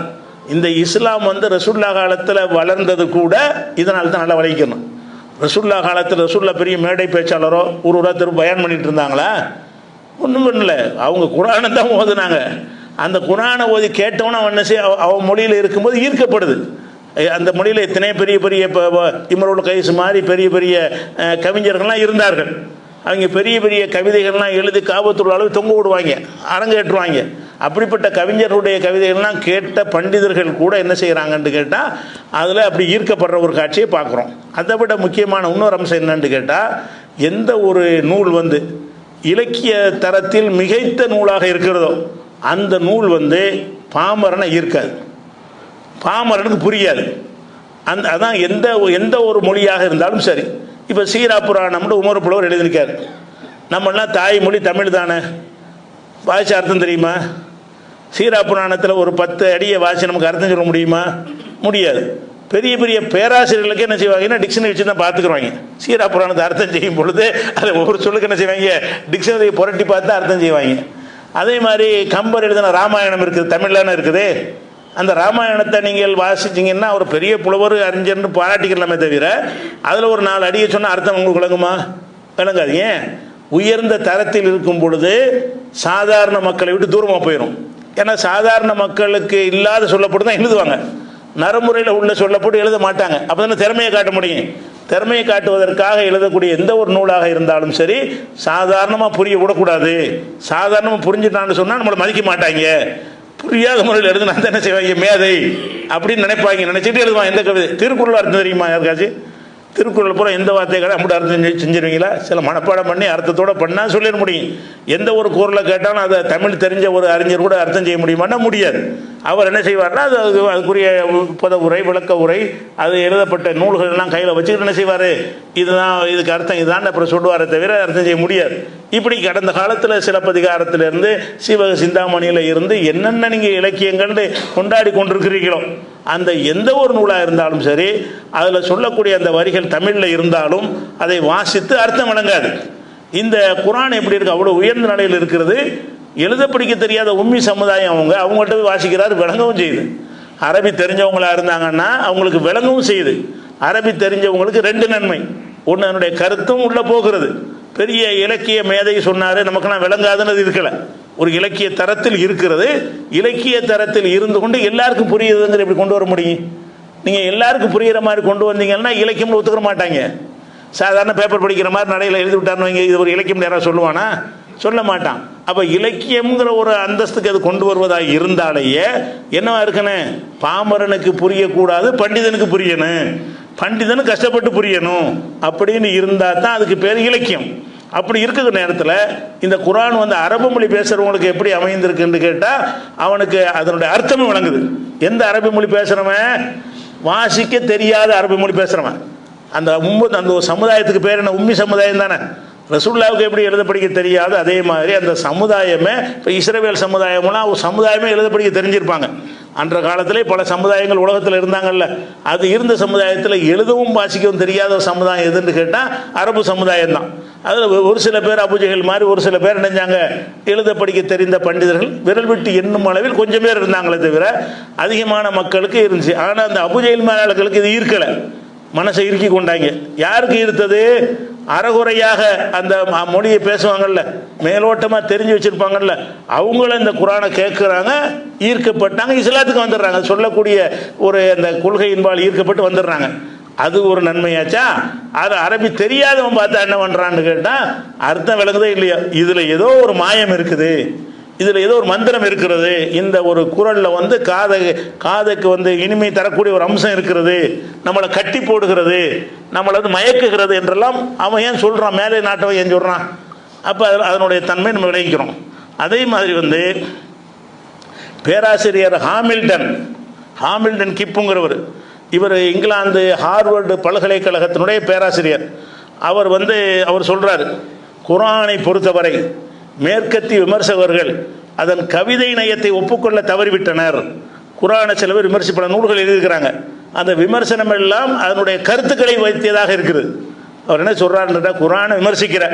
இந்த இஸ்லாம் வந்து ரசூல்லா காலத்தில் வளர்ந்தது கூட இதனால் தான் நல்லா வளைக்கணும். ரசூல்லா காலத்தில் ரசூல்லா பெரிய மேடை பேச்சாளரோ ஊரா திரும்ப பயன் பண்ணிட்டு இருந்தாங்களா? ஒன்றும் பண்ணல. அவங்க குர்ஆனை தான் ஓதுனாங்க. அந்த குர்ஆனை ஓதி கேட்டவன அவன் மொழியில் இருக்கும்போது ஈர்க்கப்படுது. அந்த மொழியில் எத்தனை பெரிய பெரிய இம்ருல் கைஸ் மாதிரி பெரிய பெரிய கவிஞர்கள்லாம் இருந்தார்கள். அவங்க பெரிய பெரிய கவிதைகள்லாம் எழுதி காபத்துள்ள அளவு தொங்க விடுவாங்க, அரங்கேற்றுவாங்க. அப்படிப்பட்ட கவிஞருடைய கவிதைகள்லாம் கேட்ட பண்டிதர்கள் கூட என்ன செய்கிறாங்கன்னு கேட்டால் அதில் அப்படி ஈர்க்கப்படுற ஒரு காட்சியை பார்க்குறோம். அதை விட முக்கியமான இன்னொரு அம்சம் என்னன்னு கேட்டால், எந்த ஒரு நூல் வந்து இலக்கிய தரத்தில் மிகைத்த நூலாக இருக்கிறதோ அந்த நூல் வந்து பாமரனை ஈர்க்காது, பாமரனுக்கு புரியாது. அதான் எந்த ஒரு மொழியாக இருந்தாலும் சரி. இப்போ சீரா புராணம்னு உமர் புலவர் எழுதியிருக்காரு. நம்மளாம் தாய்மொழி தமிழ் தானே, வாசி அர்த்தம் தெரியுமா? சீரா புராணத்தில் ஒரு 10 அடியை வாசி நமக்கு அர்த்தம் சொல்ல முடியுமா? முடியாது. பெரிய பெரிய பேராசிரியர்களுக்கு என்ன செய்வாங்கன்னா டிக்ஷனரி வச்சு தான் பார்த்துக்குறாங்க. சீரா புராணத்தை அர்த்தம் செய்யும் பொழுது அதை ஒவ்வொரு சொல்லுக்கு என்ன செய்வாங்க, டிக்ஷனரியை புரட்டி பார்த்து அர்த்தம் செய்வாங்க. அதே மாதிரி கம்பர் எழுதின ராமாயணம் இருக்குது, தமிழ்லான இருக்குது. அந்த ராமாயணத்தை நீங்கள் வாசிச்சிங்கன்னா ஒரு பெரிய புலவர் அறிஞர்னு பாராட்டிக்கலாமே தவிர அதில் ஒரு 4 அடியை சொன்னால் அர்த்தம் உங்களுக்கு விளங்குமா? விளங்காது. ஏன்? உயர்ந்த தரத்தில் இருக்கும் பொழுது சாதாரண மக்களை விட்டு தூரமாக போயிடும். ஏன்னா சாதாரண மக்களுக்கு இல்லாத சொல்லப்பட்டு தான் எழுதுவாங்க, நடைமுறையில் உள்ள சொல்லப்பட்டு எழுத மாட்டாங்க. அப்போ தானே திறமையை காட்ட முடியும். திறமையை காட்டுவதற்காக எழுதக்கூடிய எந்த ஒரு நூலாக இருந்தாலும் சரி சாதாரணமாக புரிய விடக்கூடாது. சாதாரணமாக புரிஞ்சுட்டான்னு சொன்னால் நம்மளை மதிக்க மாட்டாங்க. புரியாத முறையில் எழுதுனா என்ன செய்வாங்க, மேதை அப்படின்னு நினைப்பாங்க. நினைச்சிட்டு எழுதுவாங்க. எந்த கவிதை திருக்குறள் அர்த்தம் தெரியுமா யாருக்காச்சும்? திருக்குறள் பூரா எந்த வார்த்தைகளை அப்படி அர்த்தம் செஞ்சிருவீங்களா? சில மனப்பாடம் பண்ணி அர்த்தத்தோடு பண்ணால் சொல்லிட முடியும். எந்த ஒரு குறளை கேட்டாலும் அதை தமிழ் தெரிஞ்ச ஒரு அறிஞர் கூட அர்த்தம் செய்ய முடியுமான்னா முடியாது. அவர் என்ன செய்வார்னா அதுக்குரிய உரை விளக்க உரை அது எழுதப்பட்ட நூல்கள் எல்லாம் கையில் வச்சுக்கிட்டு என்ன செய்வார், இதுதான் இதுக்கு அர்த்தம் இதுதான் அப்புறம் சொல்லுவாரை தவிர அர்த்தம் செய்ய முடியாது. இப்படி கடந்த காலத்தில் சிலப்பதிகாரத்திலிருந்து சிவக சிந்தாமணியில் இருந்து என்னென்ன நீங்கள் இலக்கியங்கள் கொண்டாடி கொண்டிருக்கிறீர்களோ அந்த எந்த ஒரு நூலாக இருந்தாலும் சரி அதில் சொல்லக்கூடிய அந்த வரிகள் தமிழில் இருந்தாலும் அதை வாசித்து அர்த்தம் வழங்காது. இந்த குர்ஆன் எப்படி இருக்கு, அவ்வளோ உயர்ந்த நிலையில் இருக்கிறது. எழுத படிக்க தெரியாத உம்மி சமுதாயம் அவங்கள்ட்ட போய் வாசிக்கிறாரு, விளங்கவும் செய்யுது. அரபி தெரிஞ்சவங்களா இருந்தாங்கன்னா அவங்களுக்கு விளங்கவும் செய்யுது. அரபி தெரிஞ்சவங்களுக்கு 2 நன்மை. ஒன்று, அதனுடைய கருத்தும் உள்ளே போகிறது. பெரிய இலக்கிய மேதை சொன்னார் நமக்குலாம் விளங்காதுன்னு இருக்கல, ஒரு இலக்கிய தரத்தில் இருக்கிறது. இலக்கிய தரத்தில் இருந்து கொண்டு எல்லாருக்கும் புரியுதுங்கிற எப்படி கொண்டு வர முடியும்? நீங்கள் எல்லாருக்கும் புரிகிற மாதிரி கொண்டு வந்தீங்கன்னா இலக்கியம்னு ஒத்துக்கிற மாட்டாங்க. சாதாரண பேப்பர் படிக்கிற மாதிரி நடையில் எழுதி விட்டார்னு வைங்க, இது ஒரு இலக்கியம் யாராவது சொல்லுவானா? சொல்ல மாட்டான். அப்போ இலக்கியம்ங்கிற ஒரு அந்தஸ்துக்கு அது கொண்டு வருவதாக இருந்தாலேயே என்னவா இருக்கணும், பாமரனுக்கு புரியக்கூடாது, பண்டிதனுக்கு புரியணும், பண்டிதனும் கஷ்டப்பட்டு புரியணும் அப்படின்னு இருந்தால் தான் அதுக்கு பேர் இலக்கியம். அப்படி இருக்கிற நேரத்தில் இந்த குர்ஆன் வந்து அரபு மொழி பேசுகிறவங்களுக்கு எப்படி அமைந்திருக்குன்னு கேட்டால் அவனுக்கு அதனுடைய அர்த்தமும் விளங்குது. எந்த அரபி மொழி பேசுகிறவன், வாசிக்க தெரியாத அரபி மொழி பேசுகிறவன், அந்த ஒரு சமுதாயத்துக்கு பேர் என்ன, உம்மி சமுதாயம் தானே. ரசூலுல்லாவுக்கு எப்படி எழுத படிக்க தெரியாது, அதே மாதிரி அந்த சமுதாயமே இப்போ இஸ்ரவேல் சமுதாயம்லாம் ஒரு சமுதாயமே எழுத படிக்க தெரிஞ்சிருப்பாங்க. அன்ற காலத்திலே பல சமுதாயங்கள் உலகத்தில் இருந்தாங்கல்ல, அது இருந்த சமுதாயத்தில் எழுதவும் வாசிக்கவும் தெரியாத ஒரு சமுதாயம் எதுன்னு கேட்டால் அரபு சமுதாயம் தான். அதில் ஒரு சில பேர் அபுஜஹல் மாதிரி ஒரு சில பேர் நினைஞ்சாங்க எழுத படிக்க தெரிந்த பண்டிதர்கள் விரல் விட்டு எண்ணும் அளவில் கொஞ்சம் பேர் இருந்தாங்களே தவிர அதிகமான மக்களுக்கு இருந்துச்சு. ஆனால் அந்த அபுஜஹல் மேலாளர்களுக்கு இது ஈர்க்கலை, மனசை இறுக்கி கொண்டாங்க. யாருக்கு ஈர்த்தது? அறகுறையாக அந்த மொழியை பேசுவாங்கல்ல, மேலோட்டமாக தெரிஞ்சு வச்சுருப்பாங்கல்ல, அவங்கள இந்த குர்ஆனை கேட்குறாங்க, ஈர்க்கப்பட்டாங்க, இஸ்லாத்துக்கு வந்துடுறாங்க. சொல்லக்கூடிய ஒரு அந்த கொள்கையின்பால் ஈர்க்கப்பட்டு வந்துடுறாங்க. அது ஒரு நன்மையாச்சா? அது அரபி தெரியாதவன் பார்த்தா என்ன பண்ணுறான்னு கேட்டால் அர்த்தம் விளங்குதே இல்லையா, இதில் ஏதோ ஒரு மாயம் இருக்குது, இதில் ஏதோ ஒரு மந்திரம் இருக்கிறது, இந்த ஒரு குறளில் வந்து காதுக்கு வந்து இனிமை தரக்கூடிய ஒரு அம்சம் இருக்கிறது, நம்மளை கட்டி போடுகிறது, நம்மளை வந்து மயக்குகிறது என்றெல்லாம் அவன் ஏன் சொல்கிறான், மேலே நாட்டவன் ஏன் சொல்கிறான்? அப்போ அதனுடைய தன்மை நம்ம விளைவிக்கிறோம். அதே மாதிரி வந்து பேராசிரியர் ஹாமில்டன் கிப்புங்கிறவர், இவர் இங்கிலாந்து ஹார்வர்டு பல்கலைக்கழகத்தினுடைய பேராசிரியர். அவர் சொல்கிறார், குர்ஆனை பொறுத்தவரை மேற்கத்திய விமர்சகர்கள் அதன் கவிதை நயத்தை ஒப்புக்கொள்ள தவறிவிட்டனர். குர்ஆனை சில பேர் விமர்சிப்பட நூல்கள் எழுதியிருக்கிறாங்க. அந்த விமர்சனம் எல்லாம் அதனுடைய கருத்துக்களை வைத்தியதாக இருக்குது. அவர் என்ன சொல்கிறாருன்றா, குர்ஆனை விமர்சிக்கிற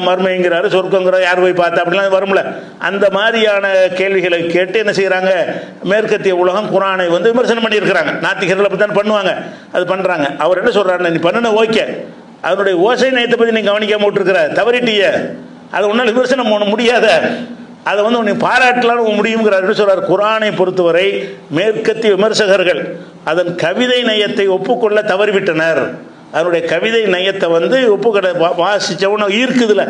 மர்மைங்கிறாரு, சொர்க்கங்கிறார், யார் போய் பார்த்தா அப்படிலாம் வரும்ல. அந்த மாதிரியான கேள்விகளை கேட்டு என்ன செய்கிறாங்க, மேற்கத்திய உலகம் குர்ஆனை வந்து விமர்சனம் பண்ணியிருக்கிறாங்க. நாத்திகர்கள் அப்படி தான் பண்ணுவாங்க, அது பண்ணுறாங்க. அவர் என்ன சொல்கிறாருன்னா, நீ பண்ணுன ஓகே, அதனுடைய ஓசை நயத்தை பற்றி நீ கவனிக்காம விட்டுருக்கிற, தவறிட்டிய, அதை ஒன்றால் விமர்சனம் பண்ண முடியாத, அதை வந்து உன்னை பாராட்டலாம் முடியுங்கிறார். என்ன சொல்கிறார், குர்ஆனை பொறுத்தவரை மேற்கத்திய விமர்சகர்கள் அதன் கவிதை நயத்தை ஒப்புக்கொள்ள தவறிவிட்டனர். அதனுடைய கவிதை நயத்தை வந்து ஒப்புக்கொள்ள வாசித்தவன ஈர்க்குதுல,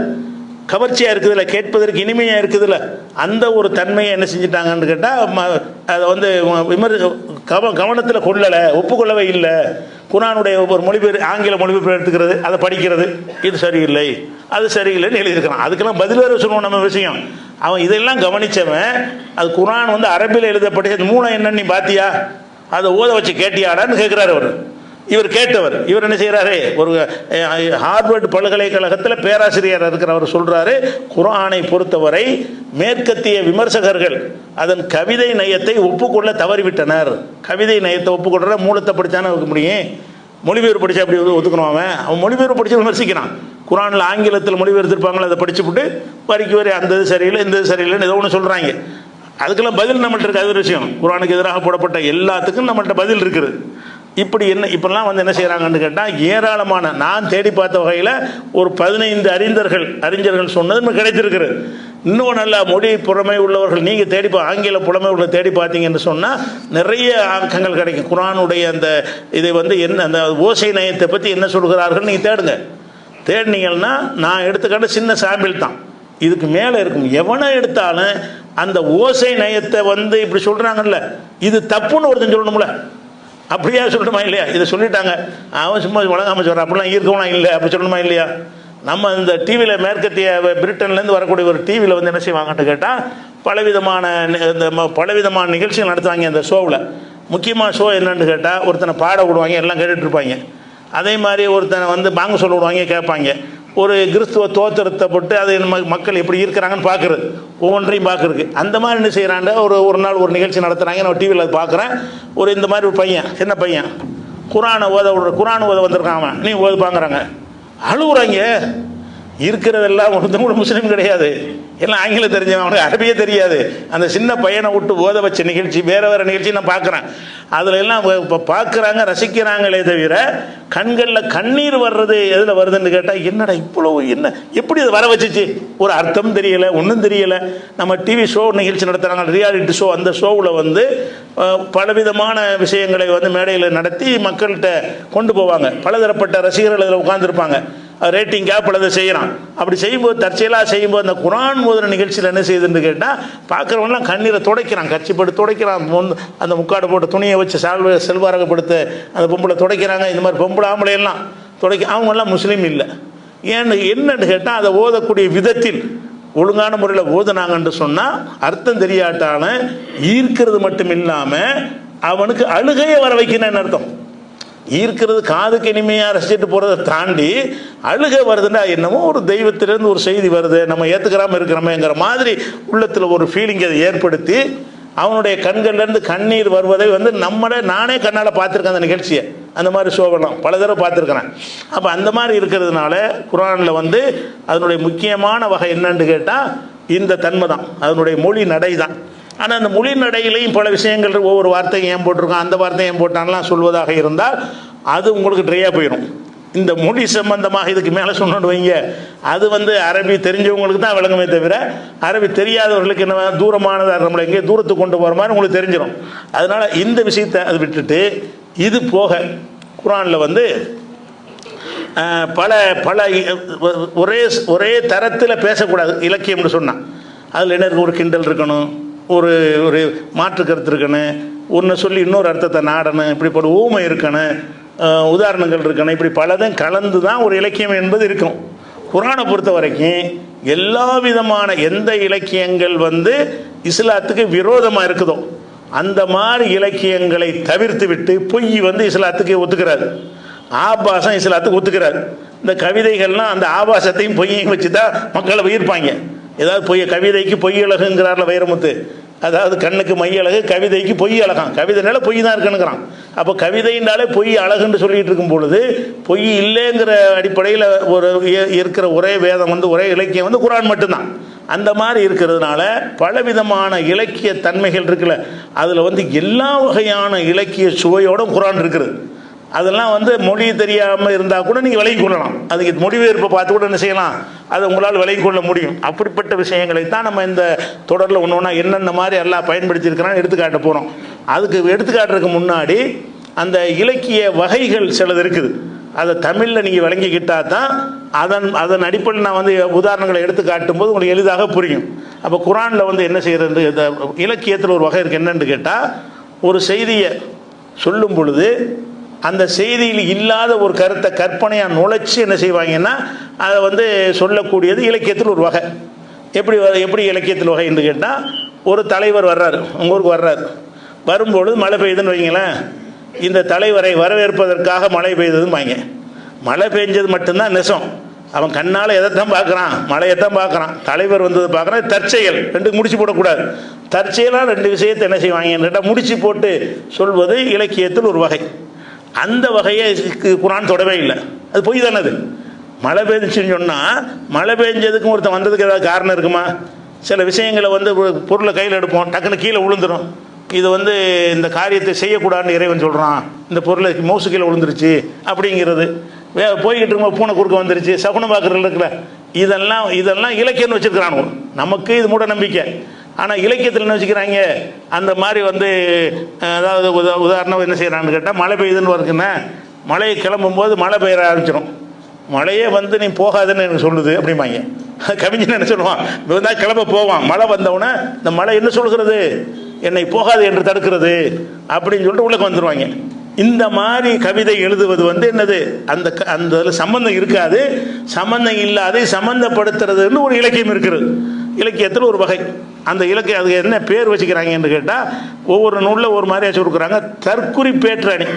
கவர்ச்சியாக இருக்குதுல்ல, கேட்பதற்கு இனிமையாக இருக்குதுல்ல, அந்த ஒரு தன்மையை என்ன செஞ்சிட்டாங்கன்னு கேட்டால் அதை வந்து கவனத்தில் கொள்ளலை, ஒப்புக்கொள்ளவே இல்லை. குர்ஆனுடைய ஒரு மொழிபெயர் ஆங்கில மொழிபெயர்ப்பு எடுத்துக்கிறது, அதை படிக்கிறது, இது சரியில்லை அது சரியில்லைன்னு எழுதியிருக்கிறான். அதுக்கெல்லாம் பதில் வேறு சொல்லுவோம் நம்ம விஷயம். அவன் இதெல்லாம் கவனித்தவன் அது குர்ஆன் வந்து அரபியில் எழுதப்பட்ட மூலம் என்னன்னு நீ பார்த்தியா, அதை ஓத வச்சு கேட்டியாடான்னு கேட்குறாரு அவர். இவர் கேட்டவர். இவர் என்ன செய்கிறாரு, ஒரு ஹார்வர்டு பல்கலைக்கழகத்தில் பேராசிரியர் இருக்கிறவர் சொல்கிறாரு, குர்ஆனை பொறுத்தவரை மேற்கத்திய விமர்சகர்கள் அதன் கவிதை நயத்தை ஒப்புக்கொள்ள தவறிவிட்டனர். கவிதை நயத்தை ஒப்புக்கொள்கிற மூலத்தை படித்தானே வைக்க முடியும், மொழிபெயர்ப்பு படித்தா அப்படி ஒத்துக்கணும். அவன் மொழிபெயர்ப்பு படித்து விமர்சிக்கிறான். குர்ஆனில் ஆங்கிலத்தில் மொழிபெயர்த்திருப்பாங்களே, அதை படிச்சுவிட்டு வரிக்கு வரை அந்த இது சரியில்லை இந்த இது சரியில்லைன்னு ஏதோ ஒன்று சொல்கிறாங்க. அதுக்கெல்லாம் பதில் நம்மள்ட்ட இருக்குது. அது ஒரு விஷயம். குர்ஆனுக்கு எதிராக போடப்பட்ட எல்லாத்துக்கும் நம்மள்ட்ட பதில் இருக்குது. இப்படி என்ன இப்பெல்லாம் வந்து என்ன செய்கிறாங்கன்னு கேட்டால், ஏராளமான நான் தேடி பார்த்த வகையில் ஒரு 15 அறிஞர்கள் சொன்னது நமக்கு கிடைத்திருக்குது. இன்னும் நல்ல மொழி புறமை உள்ளவர்கள் நீங்கள் தேடி ஆங்கில புலமை உள்ள தேடி பார்த்தீங்கன்னு சொன்னால் நிறைய ஆக்கங்கள் கிடைக்கும். குர்ஆனுடைய அந்த இதை வந்து என்ன அந்த ஓசை நயத்தை பற்றி என்ன சொல்கிறார்கள் நீங்கள் தேடுங்க. தேடினீங்கன்னா நான் எடுத்துக்காட்டு சின்ன சாம்பிள் தான், இதுக்கு மேலே இருக்கும். எவனை எடுத்தாலும் அந்த ஓசை நயத்தை வந்து இப்படி சொல்கிறாங்கல்ல, இது தப்புன்னு ஒருத்தன் சொல்லணும்ல, அப்படியா சொல்லணுமா இல்லையா? இதை சொல்லிட்டாங்க, அவன் சும்மா வழங்காமல் சொல்கிறான், அப்படிலாம் ஈர்க்கவனா இல்லை, அப்படி சொல்லணுமா இல்லையா? நம்ம இந்த டிவியில் மேற்கத்திய பிரிட்டன்லேருந்து வரக்கூடிய ஒரு டிவியில் வந்து என்ன செய்வாங்கன்னு கேட்டால், பலவிதமான நிகழ்ச்சிகள் நடத்துவாங்க. அந்த ஷோவில் முக்கியமாக ஷோ என்னன்னு கேட்டால், ஒருத்தனை பாட விடுவாங்க, எல்லாம் கேட்டுட்ருப்பாங்க. அதே மாதிரி ஒருத்தனை வந்து பாங்க சொல்ல விடுவாங்க, கேட்பாங்க. ஒரு கிறிஸ்துவ தோத்திரத்தைப்பட்டு அது மக்கள் எப்படி இருக்கிறாங்கன்னு பார்க்குறது, ஒவ்வொன்றையும் பார்க்குறதுக்கு. அந்த மாதிரி என்ன செய்கிறாங்க, ஒரு நாள் ஒரு நிகழ்ச்சி நடத்துகிறாங்க, நான் டிவியில் அது பார்க்குறேன். இந்த மாதிரி ஒரு பையன், சின்ன பையன் குர்ஆனை ஓத வந்திருக்கான். அவன் நீ ஓது பார்க்குறாங்க, அழுகுறாங்க. இருக்கிறதெல்லாம் ஒருத்தன் கூட முஸ்லீம் கிடையாது, எல்லாம் ஆங்கிலம் தெரிஞ்சவன், அவனுக்கு அரபியே தெரியாது. அந்த சின்ன பையனை விட்டு ஓத வச்ச நிகழ்ச்சி வேறு நிகழ்ச்சி நான் பார்க்குறேன். அதில் எல்லாம் இப்போ பார்க்குறாங்க, ரசிக்கிறாங்களே தவிர கண்களில் கண்ணீர் வர்றது எதில் வருதுன்னு கேட்டால், என்னடா இவ்வளோ என்ன எப்படி அதை வர வச்சிச்சு, ஒரு அர்த்தம் தெரியலை, ஒன்றும் தெரியலை. நம்ம டிவி ஷோ நிகழ்ச்சி நடத்துகிறாங்க, ரியாலிட்டி ஷோ. அந்த ஷோவில் வந்து பலவிதமான விஷயங்களை வந்து மேடையில் நடத்தி மக்கள்கிட்ட கொண்டு போவாங்க. பலதரப்பட்ட ரசிகர்கள் அதில் உட்கார்ந்துருப்பாங்க. ரேட்டிங்காக பலதை செய்கிறான். அப்படி செய்யும்போது தற்செயலாக செய்யும்போது அந்த குர்ஆன் ஓதுற நிகழ்ச்சியில் என்ன செய்யுதுன்னு கேட்டால், பார்க்குறவங்களாம் கண்ணீரை துடைக்கிறான், கட்சிப்பட்டு துடைக்கிறான். அந்த முக்காடு போட்ட துணியை வச்சு செல்வாரகப்படுத்த அந்த பொம்பளை துடைக்கிறாங்க. இந்த மாதிரி பொம்பளை ஆம்பளையெல்லாம் அவங்கெல்லாம் முஸ்லீம் இல்லை. என்னன்னு கேட்டால், அதை ஓதக்கூடிய விதத்தில் ஒழுங்கான முறையில் ஓதுனாங்கன்னு சொன்னால் அர்த்தம் தெரியாட்டாலும் ஈர்க்கிறது மட்டும் இல்லாமல் அவனுக்கு அழுகையை வர வைக்கணும்னு அர்த்தம். ஈர்க்கிறது காதுக்கு இனிமையாக ரசிச்சுட்டு போகிறத தாண்டி அழுகை வருதுன்னா என்னமோ ஒரு தெய்வத்திலேருந்து ஒரு செய்தி வருது, நம்ம ஏற்றுக்கிறாமல் இருக்கிறோமேங்கிற மாதிரி உள்ளத்தில் ஒரு ஃபீலிங் அதை ஏற்படுத்தி அவனுடைய கண்கள்லேருந்து கண்ணீர் வருவதை வந்து நானே கண்ணால் பார்த்துருக்கேன். அந்த நிகழ்ச்சியை அந்த மாதிரி ஷோவெல்லாம் பல தடவை பார்த்துருக்கிறேன். அப்போ அந்த மாதிரி இருக்கிறதுனால குர்ஆனில் வந்து அதனுடைய முக்கியமான வகை என்னன்னு கேட்டால் இந்த தன்மை தான், அதனுடைய மொழி நடை தான். ஆனால் அந்த மொழி நடையிலையும் பல விஷயங்கள் ஒவ்வொரு வார்த்தையும் ஏன் போட்டிருக்கோம், அந்த வார்த்தையும் ஏன் போட்டான்லாம் சொல்வதாக இருந்தால் அது உங்களுக்கு ட்ரையாக போயிடும். இந்த மொழி சம்பந்தமாக இதுக்கு மேலே சொன்னு வைங்க, அது வந்து அரபி தெரிஞ்சவங்களுக்கு தான் விளங்குமே தவிர அரபி தெரியாதவர்களுக்கு என்ன தூரமானதாக நம்மளை எங்கேயே தூரத்துக்கு கொண்டு போகிற மாதிரி உங்களுக்கு தெரிஞ்சிடும். அதனால் இந்த விஷயத்தை அது விட்டுட்டு, இது போக குர்ஆனில் வந்து பல பல ஒரே தரத்தில் பேசக்கூடாது. இலக்கியம்னு சொன்னால் அதில் என்ன இருக்குது, ஒரு கிண்டல் இருக்கணும், ஒரு ஒரு மாற்று கருத்து இருக்கணும், ஒன்று சொல்லி இன்னொரு அர்த்தத்தை நாடணும், இப்படிப்பட்ட ஊமை இருக்கணும், உதாரணங்கள் இருக்கணும், இப்படி பலதும் கலந்து தான் ஒரு இலக்கியம் என்பது இருக்கும். குர்ஆனை பொறுத்த வரைக்கும் எல்லா விதமான எந்த இலக்கியங்கள் வந்து இஸ்லாத்துக்கு விரோதமாக இருக்குதோ அந்த மாதிரி இலக்கியங்களை தவிர்த்து விட்டு பொய் வந்து இஸ்லாத்துக்கு ஒத்துக்கிறாரு. ஆபாசம் இஸ்லாத்துக்கு ஒத்துக்கிறார். இந்த கவிதைகள்லாம் அந்த ஆபாசத்தையும் பொய்யையும் வச்சு தான் மக்களை உயிர்ப்பாங்க. ஏதாவது பொய் கவிதைக்கு பொய் அழகுங்கிறார்ல வைரமுத்து, அதாவது கண்ணுக்கு மை அழகு, கவிதைக்கு பொய் அழகான். கவிதைனால பொய் தான் இருக்குனுங்கிறான். அப்போ கவிதைனாலே பொய் அழகுன்னு சொல்லிட்டு இருக்கும் பொழுது பொய் இல்லைங்கிற அடிப்படையில் ஒரு இருக்கிற ஒரே வேதம் ஒரே இலக்கியம் குர்ஆன் மட்டும்தான். அந்த மாதிரி இருக்கிறதுனால பலவிதமான இலக்கிய தன்மைகள் இருக்குல்ல, அதில் எல்லா வகையான இலக்கிய சுவையோட குர்ஆன் இருக்குது. அதெல்லாம் மொழி தெரியாமல் இருந்தால் கூட நீங்கள் விலகி கொள்ளலாம். அதுக்கு மொழிபெயர்ப்பை பார்த்து கூட என்ன செய்யலாம், அதை உங்களால் விலகி கொள்ள முடியும். அப்படிப்பட்ட விஷயங்களை தான் நம்ம இந்த தொடரில் ஒன்று ஒன்றா என்னென்ன மாதிரி எல்லாம் பயன்படுத்தியிருக்கிறான்னு எடுத்துக்காட்ட போகிறோம். அதுக்கு எடுத்துக்காட்டுறதுக்கு முன்னாடி அந்த இலக்கிய வகைகள் சிலது இருக்குது. அதை தமிழில் நீங்கள் விளங்கிக்கிட்டால் தான் அதன் அடிப்படையில் நான் உதாரணங்களை எடுத்து காட்டும்போது உங்களுக்கு எளிதாக புரியும். அப்போ குர்ஆனில் என்ன செய்கிறது, இந்த இலக்கியத்தில் ஒரு வகை இருக்குது. என்னன்னு கேட்டால், ஒரு செய்தியை சொல்லும் பொழுது அந்த செய்தியில் இல்லாத ஒரு கருத்தை கற்பனையாக நுழைச்சி என்ன செய்வாங்கன்னா அதை சொல்லக்கூடியது இலக்கியத்தில் ஒரு வகை. எப்படி இலக்கியத்தில் வகை என்று கேட்டால், ஒரு தலைவர் வர்றார், உங்கள் ஊருக்கு வர்றார். வரும்பொழுது மழை பெய்யுதுன்னு வைங்களேன், இந்த தலைவரை வரவேற்பதற்காக மழை பெய்ததுன்னு வாங்க. மழை பெஞ்சது மட்டும்தான் நெசம். அவன் கண்ணால் எதைத்தான் பார்க்குறான், மழையைத்தான் பார்க்குறான். தலைவர் வந்தது பார்க்குறான். தற்செயல், ரெண்டுக்கு முடிச்சு போடக்கூடாது. தற்செயலாக ரெண்டு விஷயத்தை என்ன செய்வாங்க, முடிச்சு போட்டு சொல்வது இலக்கியத்தில் ஒரு வகை. அந்த வகையை குர்ஆன் தொடவே இல்லை. அது பொய் தானே. அது மழை பெய்ஞ்சுன்னு சொன்னால் மழை பெஞ்சதுக்கும் ஒருத்தன் வந்ததுக்கு ஏதாவது காரணம் இருக்குமா? சில விஷயங்களை பொருளை கையில் எடுப்போம், டக்குன்னு கீழே விழுந்துடும். இது இந்த காரியத்தை செய்யக்கூடாதுன்னு இறைவன் சொல்கிறான். இந்த பொருளை மௌசு கீழே விழுந்துருச்சு அப்படிங்கிறது. போய்கிட்டு இருக்கும்போது பூனை குறுக்க வந்துருச்சு, சகுனம் பார்க்குறது இருக்குல்ல, இதெல்லாம் இலக்கியம்னு வச்சுருக்கிறானோ. நமக்கு இது மூட நம்பிக்கை. ஆனால் இலக்கியத்தில் என்ன வச்சுக்கிறாங்க, அந்த மாதிரி அதாவது உதாரணம் என்ன செய்கிறான்னு கேட்டால், மழை பெய்யுதுன்னு இருக்குன்னா மழையை கிளம்பும்போது மழை பெய்ய ஆரம்பிச்சிடும். மழையே நீ போகாதுன்னு எனக்கு சொல்லுது அப்படிம்பாங்க. கவிஞன் என்ன சொல்லுவான், தான் கிளம்ப போவான். மழை வந்தவுடனே இந்த மழை என்ன சொல்கிறது, என்னை போகாது என்று தடுக்கிறது அப்படின்னு சொல்லிட்டு உள்ளே வந்துடுவாங்க. இந்த மாதிரி கவிதை எழுதுவது என்னது, அந்த சம்பந்தம் இருக்காது. சம்பந்தம் இல்லாத சம்பந்தப்படுத்துறதுன்னு ஒரு இலக்கியம் இருக்கிறது. இலக்கியத்தில் ஒரு வகை. அந்த இலக்கியம் அதுக்கு என்ன பேர் வச்சுக்கிறாங்கன்னு கேட்டால், ஒவ்வொரு நூலில் ஒரு மாதிரியா சொல்லிருக்கிறாங்க. தற்குறிப்பேற்ற அணி,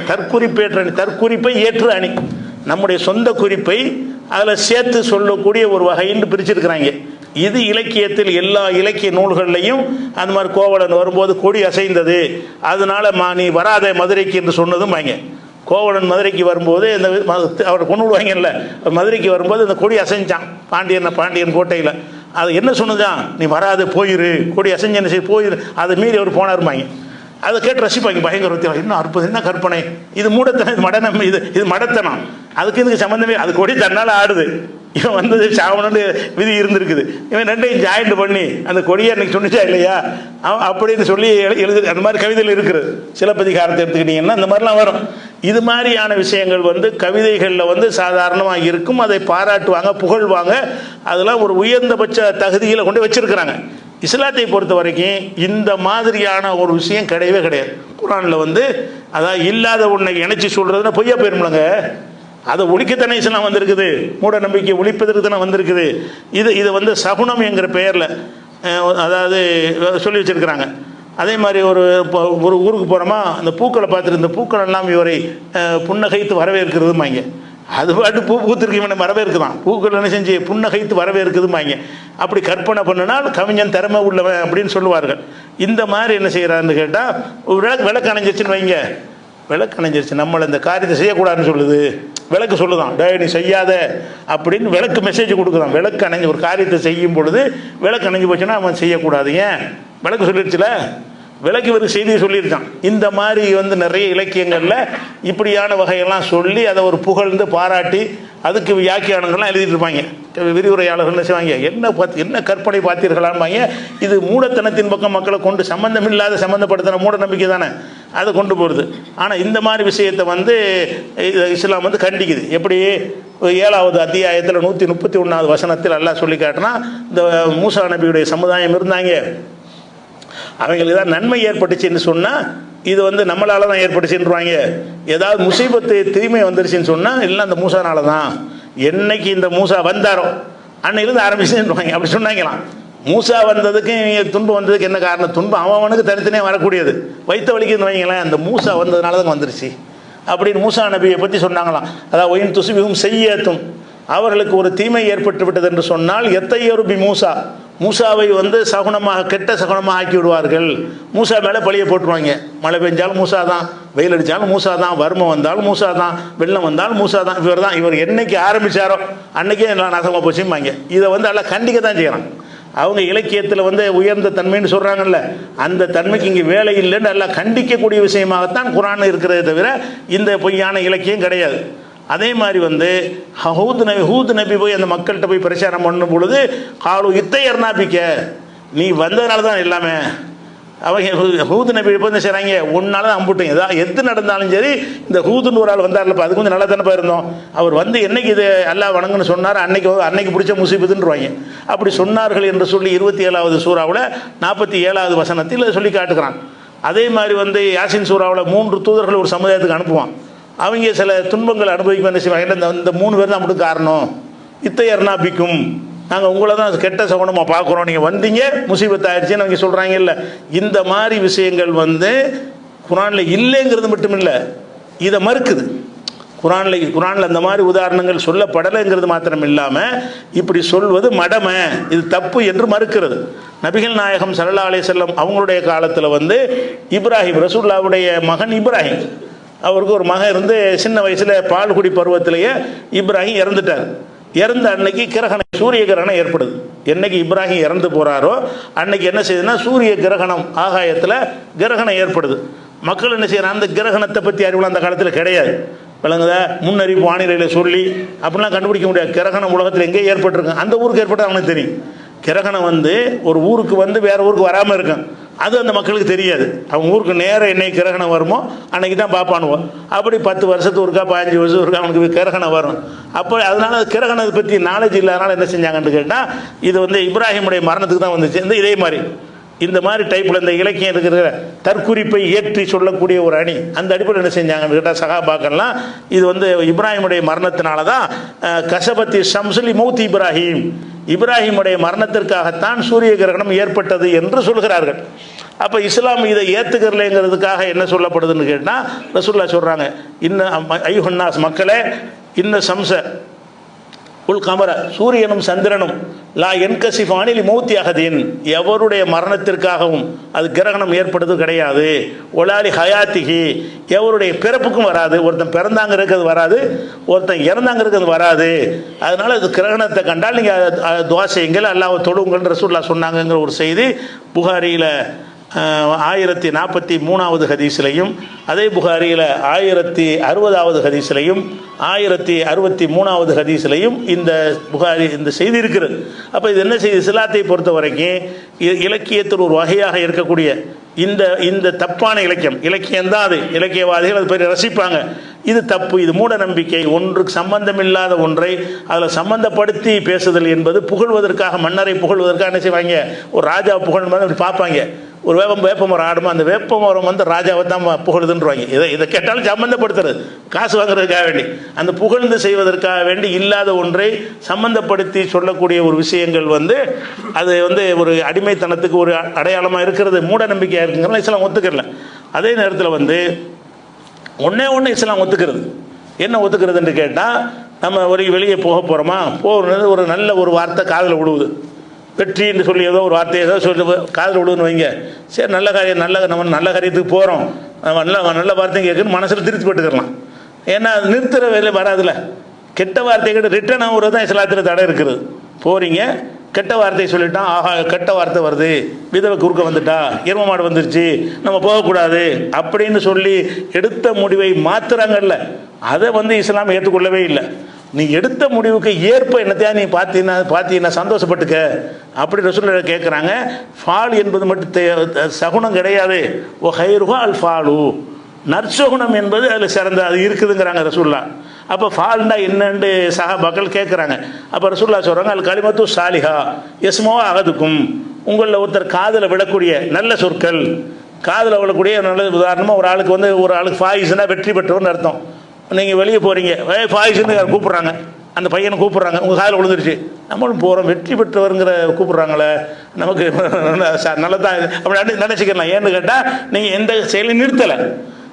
தற்குறிப்பை ஏற்று அணி. நம்முடைய சொந்த குறிப்பை அதில் சேர்த்து சொல்லக்கூடிய ஒரு வகைன்னு பிரிச்சிருக்கிறாங்க. இது இலக்கியத்தில் எல்லா இலக்கிய நூல்கள்லையும் அந்த மாதிரி கோவலன் வரும்போது கொடி அசைந்தது, அதனால நீ வராத மதுரைக்கு என்று சொன்னதும் வாங்க. கோவலன் மதுரைக்கு வரும்போது இந்த அவரை கொண்டு விடுவாங்கல்ல, மதுரைக்கு வரும்போது இந்த கொடி அசைஞ்சான் பாண்டியன் கோட்டையில். அது என்ன சொன்னதான், நீ வராது போயிரு, கொடி அசைஞ்சு என்ன செய்ய போயிரு, அதை மீறி அவர் போனாருமாங்க. அதை கேட்டு ரசிப்பாங்க, பயங்கர இன்னும் அற்புதம், என்ன கற்பனை, இது மூடத்தனம், இது மடனம், இது மடத்தனம். அதுக்கு இதுக்கு சம்மந்தமே. அது கொடி தன்னால் ஆடுது, இவன் சாவணும்னு விதி இருந்திருக்குது. இவன் ரெண்டையும் ஜாயிண்ட் பண்ணி அந்த கொடியை அன்னைக்கு சொன்னிச்சா இல்லையா அப்படின்னு சொல்லி எழுது. அந்த மாதிரி கவிதைகள் இருக்குது. சிலப்பதிகாரத்தை எடுத்துக்கிட்டீங்கன்னா அந்த மாதிரிலாம் வரும். இது மாதிரியான விஷயங்கள் கவிதைகளில் சாதாரணமாக இருக்கும். அதை பாராட்டுவாங்க, புகழ்வாங்க. அதெல்லாம் ஒரு உயர்ந்தபட்ச தகுதியில் கொண்டு வச்சிருக்கிறாங்க. இஸ்லாத்தை பொறுத்த வரைக்கும் இந்த மாதிரியான ஒரு விஷயம் கிடையவே கிடையாது. குர்ஆனில் அதாவது இல்லாத ஒன்றை இணைச்சி சொல்றதுன்னா பொய்யா போயிருமில்லங்க. அதை ஒழிக்கத்தானே இஸ்லாம் வந்திருக்குது, மூட நம்பிக்கை ஒழிப்பதற்கு தானே வந்திருக்குது. இது சகுனம் என்கிற பெயரில் அதாவது சொல்லி வச்சிருக்கிறாங்க. அதே மாதிரி ஒரு ஊருக்கு போகிறோமா, அந்த பூக்களை பார்த்துட்டு இந்த பூக்கள் எல்லாம் இவரை புன்னகைத்து வரவேற்கிறதுமாங்க. அது பாட்டு பூ பூத்திருக்கு, இவனை வரவேற்குதான். பூக்கள் என்ன செஞ்சு புன்னகைத்து வரவேற்குதுமாங்க. அப்படி கற்பனை பண்ணினால் கவிஞன் திறமை உள்ளவன் அப்படின்னு சொல்லுவார்கள். இந்த மாதிரி என்ன செய்கிறான்னு கேட்டால், விளக்கு அணைஞ்சிருச்சுன்னு வைங்க, விளக்கு அணைஞ்சிருச்சு, நம்மளை இந்த காரியத்தை செய்யக்கூடாதுன்னு சொல்லுது. விளக்கு சொல்லுதான், டே நீ செய்யாத அப்படின்னு விளக்கு மெசேஜ் கொடுக்குறான். விளக்கு அணைஞ்சு ஒரு காரியத்தை செய்யும் பொழுது விளக்கு அணைஞ்சு போச்சுன்னா அவன் செய்யக்கூடாது. ஏன், விளக்கு சொல்லிடுச்சுல, விளக்கு ஒரு செய்தியை சொல்லியிருக்கான். இந்த மாதிரி நிறைய இலக்கியங்களில் இப்படியான வகையெல்லாம் சொல்லி அதை ஒரு புகழ்ந்து பாராட்டி அதுக்கு வியாக்கியானங்கள்லாம் எழுதிட்டு இருப்பாங்க. விரிவுரையாளர்கள் செய்வாங்க, என்ன கற்பனை பார்த்தீர்களான்பாங்க. இது மூடத்தனத்தின் பக்கம் மக்களை கொண்டு சம்பந்தமில்லாத சம்பந்தப்படுத்தின மூட நம்பிக்கை தானே அதை கொண்டு போகிறது. ஆனால் இந்த மாதிரி விஷயத்தை இஸ்லாம் கண்டிக்குது. எப்படி 7வது அத்தியாயத்தில் 131வது வசனத்தில் அல்லாஹ் சொல்லி காட்டினா, இந்த மூசா நபியுடைய சமுதாயம் இருந்தாங்க, அவங்களுக்கு ஏதாவது நன்மை ஏற்பட்டுச்சுன்னு சொன்னால் இது நம்மளால தான் ஏற்பட்டுச்சுன்றாங்க. ஏதாவது முசீபத்து தீமை வந்துருச்சுன்னு சொன்னால் இல்லை அந்த மூசானால தான். என்னைக்கு இந்த மூசா வந்தாரோ அன்னையிலேருந்து ஆரம்பிச்சுன்றாங்க. அப்படி சொன்னாங்களாம். மூசா வந்ததுக்கு துன்பம் வந்ததுக்கு என்ன காரணம், துன்பம் அவனுக்கு தனித்தனியாக வரக்கூடியது. வைத்த வலிக்குன்னு வைங்களேன், அந்த மூசா வந்ததுனால தான் வந்துருச்சு. அப்படின்னு மூசா நபியை பற்றி சொன்னாங்களாம். அதாவது ஒயின் துசுபிகும் செய்யத்தும், அவர்களுக்கு ஒரு தீமை ஏற்பட்டு விட்டது என்று சொன்னால் எத்தையருபி மூசா, மூசாவை சகுனமாக கெட்ட சகுனமாக ஆக்கி விடுவார்கள். மூசா மேலே பழிய போட்டுருவாங்க. மழை பெஞ்சாலும் மூசா தான், வெயில் அடித்தாலும் மூசா தான், வறுமை வந்தாலும் மூசா தான், வெள்ளம் வந்தாலும் மூசா தான். இவர் என்னைக்கு ஆரம்பித்தாரோ அன்னைக்கே எல்லாம் நாசமாக போச்சும்பாங்க. இதை எல்லாம் கண்டிக்க தான் செய்யறாங்க. அவங்க இலக்கியத்தில் உயர்ந்த தன்மைன்னு சொல்கிறாங்கல்ல, அந்த தன்மைக்கு இங்கே வேலை இல்லைன்னு எல்லாம் கண்டிக்கக்கூடிய விஷயமாகத்தான் குர்ஆன் இருக்கிறதே தவிர இந்த பொய்யான இலக்கியம் கிடையாது. அதே மாதிரி ஹூத் நபி போய் அந்த மக்கள்கிட்ட போய் பிரச்சாரம் பண்ணும் பொழுது காலு இத்தையர் நாபிக்க, நீ வந்ததுனால தான் எல்லாமே. அவங்க ஹூத் நபி இப்போ என்ன செய்கிறாங்க, ஒன்னால தான் அம்புட்டீங்க. எது நடந்தாலும் சரி, இந்த ஹூதுன்னு ஒரு ஆள் வந்தார்லப்பா, அது கொஞ்சம் நல்லா தானே இருந்தோம், அவர் என்னைக்கு இது அல்லாஹ் வணங்குன்னு சொன்னார், அன்னைக்கு பிடிச்ச முசீபத்துன்றாங்க. அப்படி சொன்னார்கள் என்று சொல்லி 27வது சூறாவில் 47வது வசனத்தில் சொல்லி காட்டுக்கிறான். அதே மாதிரி யாசின் சூறாவில் 3 தூதர்கள் ஒரு சமுதாயத்துக்கு அனுப்புவான். அவங்க சில துன்பங்களை அனுபவிக்க என்ன செய்வாங்க, இந்த 3 பேர் தான் மட்டும் காரணம், இத்தையர்னா பிக்கும், நாங்கள் உங்களை தான் கெட்ட சகுனமாக பார்க்குறோம், நீங்கள் வந்தீங்க முசீபத் ஆயிடுச்சுன்னு அவங்க சொல்கிறாங்க. இல்லை, இந்த மாதிரி விஷயங்கள் குர்ஆனில் இல்லைங்கிறது மட்டும் இல்லை, இதை மறுக்குது. குர்ஆனில் அந்த மாதிரி உதாரணங்கள் சொல்லப்படலைங்கிறது மாத்திரம் இல்லாமல் இப்படி சொல்வது மடமை, இது தப்பு என்று மறுக்கிறது. நபிகள் நாயகம் ஸல்லல்லாஹு அலைஹி வஸல்லம் அவங்களுடைய காலத்தில் இப்ராஹிம், ரசூலுல்லாஹ்வுடைய மகன் இப்ராஹிம், அவருக்கு ஒரு மகன் இருந்து சின்ன வயசில் பால்குடி பருவத்திலேயே இப்ராஹிம் இறந்துட்டார். இறந்த அன்னைக்கு கிரகணம், சூரிய கிரகணம் ஏற்படுது. என்னைக்கு இப்ராஹிம் இறந்து போகிறாரோ அன்னைக்கு என்ன செய்யுதுன்னா சூரிய கிரகணம், ஆகாயத்தில் கிரகணம் ஏற்படுது. மக்கள் என்ன செய்யறாங்க, அந்த கிரகணத்தை பற்றி அறிவுலாம் அந்த காலத்தில் கிடையாது. விளங்குதா, முன்னறிவு வானிலையில் சொல்லி அப்படிலாம் கண்டுபிடிக்க முடியாது. கிரகணம் உலகத்தில் எங்கே ஏற்பட்டிருக்கு, அந்த ஊருக்கு ஏற்பட்டால் அவனுக்கு தெரியும். கிரகணம் ஒரு ஊருக்கு வேற ஊருக்கு வராமல் இருக்கும், அது அந்த மக்களுக்கு தெரியாது. அவங்க ஊருக்கு நேரம் என்னைக்கு கிரகணம் வருமோ அன்னைக்கு தான் பார்ப்பானுவோம். அப்படி 10 வருஷத்துக்கு ஒருக்கா 15 வருஷத்துக்கு ஒருக்கா அவனுக்கு கிரகணம் வரும். அப்போ அதனால கிரகணத்தை பற்றி நாலேஜ் இல்லாதனால என்ன செஞ்சாங்கன்னு கேட்டால், இது இப்ராஹிமுடைய மரணத்துக்கு தான் வந்துச்சு. இதே மாதிரி இந்த மாதிரி டைப்பில் இந்த இலக்கியம் இருக்கிற தற்குறிப்பை ஏற்றி சொல்லக்கூடிய ஒரு அணி, அந்த அடிப்படையில் என்ன செஞ்சாங்கன்னு கேட்டால் சகாபாக்கள்லாம் இது இப்ராஹிமுடைய மரணத்தினால தான் கசபத்தி ஷம்சுலி மௌத் இப்ராஹிம், இப்ராஹிமுடைய மரணத்திற்காகத்தான் சூரிய கிரகணம் ஏற்பட்டது என்று சொல்கிறார்கள். அப்போ இஸ்லாம் இதை ஏற்றுக்கிறலைங்கிறதுக்காக என்ன சொல்லப்படுதுன்னு கேட்டால் ரசூலுல்லாஹ் சொல்கிறாங்க, இன்ன ஐயுஹன்னாஸ், மக்களே, இன்ன சம்ச உல் கமர, சூரியனும் சந்திரனும் லா என்கசிஃபானில் மௌத்தி அகதின், எவருடைய மரணத்திற்காகவும் அது கிரகணம் ஏற்படுறது கிடையாது. ஒலாலி ஹயாத்திகி, எவருடைய பிறப்புக்கும் வராது. ஒருத்தன் பிறந்தாங்க இருக்கிறது வராது, ஒருத்தன் இறந்தாங்க இருக்கிறது வராது. அதனால இது கிரகணத்தை கண்டால் நீங்கள் துவா செய்யுங்கள், அல்லாஹ்வை தொழுவுங்கள் ரசூலுல்லாஹ் சொன்னாங்கங்கிற ஒரு செய்தி புகாரியில் 1043வது ஹதீஸ்லையும், அதே புகாரியில் 1060வது ஹதீஸ்லையும் 1063வது ஹதீஸ்லையும் இந்த செய்தி இருக்கிறது. அப்போ இது என்ன செய்தி, இஸ்லாத்தை பொறுத்த வரைக்கும் இலக்கியத்தில் ஒரு வகையாக இருக்கக்கூடிய இந்த தப்பான இலக்கியம் தான் அது. இலக்கியவாதிகள் அது பேர் ரசிப்பாங்க. இது தப்பு, இது மூட நம்பிக்கை. ஒன்றுக்கு சம்பந்தம் இல்லாத ஒன்றை அதில் சம்பந்தப்படுத்தி பேசுதல் என்பது புகழ்வதற்காக, மன்னரை புகழ்வதற்காக என்ன செய்வாங்க, ஒரு ராஜா புகழ் மாதிரி அப்படி பார்ப்பாங்க. ஒரு வேப்பமரம் ஆடுமா, அந்த வேப்பமரம் ராஜாவை தான் புகழுதுன்றாங்க. இதை கேட்டாலும் சம்பந்தப்படுத்துறது, காசு வாங்குறதுக்காக வேண்டி, அந்த புகழ்ந்து செய்வதற்காக வேண்டி இல்லாத ஒன்றை சம்பந்தப்படுத்தி சொல்லக்கூடிய ஒரு விஷயங்கள் அது ஒரு அடிமைத்தனத்துக்கு ஒரு அடையாளமாக இருக்கிறது, மூட நம்பிக்கையாக இருக்குங்கிறத இஸ்லாம் ஒத்துக்கிறல. அதே நேரத்தில் ஒன்று இஸ்லாம் ஒத்துக்கிறது. என்ன ஒத்துக்கிறதுன்னு கேட்டால், நம்ம வெளியே போக போகிறோமா, போகிறது ஒரு நல்ல ஒரு வார்த்தை காதில் விடுவது, வெற்றின்னு சொல்லி ஏதோ ஒரு வார்த்தை ஏதோ சொல்லி காதில் விடுன்னு வைங்க, சரி நல்ல காரியம், நம்ம நல்ல காரியத்துக்கு போகிறோம், நம்ம நல்ல வார்த்தையும் கேட்குன்னு மனசில் திருப்தி பட்டுக்கலாம். ஏன்னா அது நிறுத்துகிற வேலை வராதுல. கெட்ட வார்த்தை கிட்ட ரிட்டர்ன் ஆகுறது தான் இஸ்லாத்தில் தடை இருக்கிறது. போகிறீங்க, கெட்ட வார்த்தையை சொல்லிட்டான், ஆஹா கெட்ட வார்த்தை வருது, விதவை குறுக்க வந்துட்டா, எரும மாடு வந்துருச்சு, நம்ம போகக்கூடாது அப்படின்னு சொல்லி எடுத்த முடிவை மாத்துறாங்கல்ல, அதை இஸ்லாம் ஏற்றுக்கொள்ளவே இல்லை. நீ எடுத்த முடிவுக்கு ஏற்ப என்னத்தையா நீ பார்த்தீங்கன்னா சந்தோஷப்பட்டுக்க அப்படி ரசூலுல்லாஹ் கேட்குறாங்க. ஃபால் என்பது மட்டும் சகுனம் கிடையாது. ஓ ஹைருஹா அல் ஃபாலு, நற்சகுனம் என்பது அதில் சிறந்த அது இருக்குதுங்கிறாங்க ரசூலுல்லாஹ். அப்போ ஃபால்னா என்னன்னு சஹாபாக்கள் கேட்குறாங்க. அப்போ ரசூலுல்லாஹ் சொல்கிறாங்க, அல் கலிமத்து சாலிஹா எஸ்மோ அகதுக்கும், உங்களில் ஒருத்தர் காதில் விடக்கூடிய நல்ல சொற்கள், காதில் விடக்கூடிய நல்ல உதாரணமாக ஒரு ஆளுக்கு ஃபாயிஸ்னா வெற்றி பெற்றவர்னு அர்த்தம். நீங்கள் வெளியே போகிறீங்க, ஃபாயிஸ்ன்னு கூப்பிட்றாங்க, அந்த பையனை கூப்பிட்றாங்க, உங்கள் காதில் விழுந்துருச்சு, நம்மளும் போகிறோம், வெற்றி பெற்றவருங்கிற கூப்பிட்றாங்களே, நமக்கு நல்லதான் அப்படி நினச்சிக்கலாம். ஏன்னு கேட்டால் நீங்கள் எந்த செயலையும் நிறுத்தலை,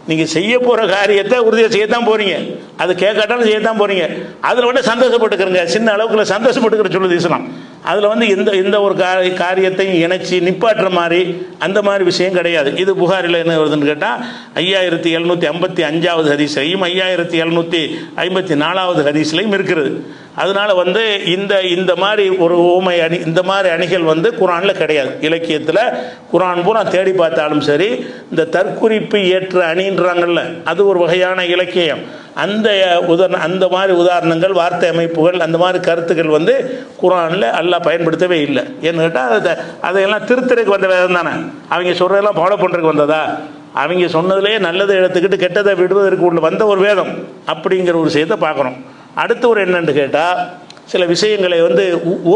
நீங்கள் செய்ய போகிற காரியத்தை உறுதியாக செய்யத்தான் போகிறீங்க, அது கேட்காட்டாலும் செய்யத்தான் போகிறீங்க. அதில் வந்து சந்தோஷப்பட்டுக்கிறங்க, சின்ன அளவுக்குள்ள சந்தோஷப்பட்டுக்கிற சொல்லுது இஸ்லாம். அதில் வந்து எந்த ஒரு காரியத்தையும் இணைச்சி நிப்பாட்டுற மாதிரி அந்த மாதிரி விஷயம் கிடையாது. இது புகாரில் என்ன வருதுன்னு கேட்டால் 5755வது ஹதீஸ்லையும் 5754வது ஹதீஸ்லையும் இருக்கிறது. அதனால வந்து இந்த மாதிரி ஒரு ஓமை அணி, இந்த மாதிரி அணிகள் வந்து குரானில் கிடையாது. இலக்கியத்தில் குரான் பூரா தேடி பார்த்தாலும் சரி, இந்த தற்குறிப்பு ஏற்ற அணின்றாங்கல்ல, அது ஒரு வகையான இலக்கியம். அந்த மாதிரி உதாரணங்கள், வார்த்தை அமைப்புகள், அந்த மாதிரி கருத்துக்கள் வந்து குரானில் அல்லாஹ் பயன்படுத்தவே இல்லை. ஏன்னு கேட்டால் அதையெல்லாம் திருத்தறதுக்கு வந்த வேதம் தானே. அவங்க சொல்கிறதெல்லாம் ஃபாலோ பண்ணுறதுக்கு வந்ததா? அவங்க சொன்னதுலேயே நல்லதை எடுத்துக்கிட்டு கெட்டதை விடுவதற்கு உள்ள வந்த ஒரு வேதம் அப்படிங்கிற ஒரு விஷயத்தை பார்க்குறோம். அடுத்த ஒரு என்னன்னு கேட்டால், சில விஷயங்களை வந்து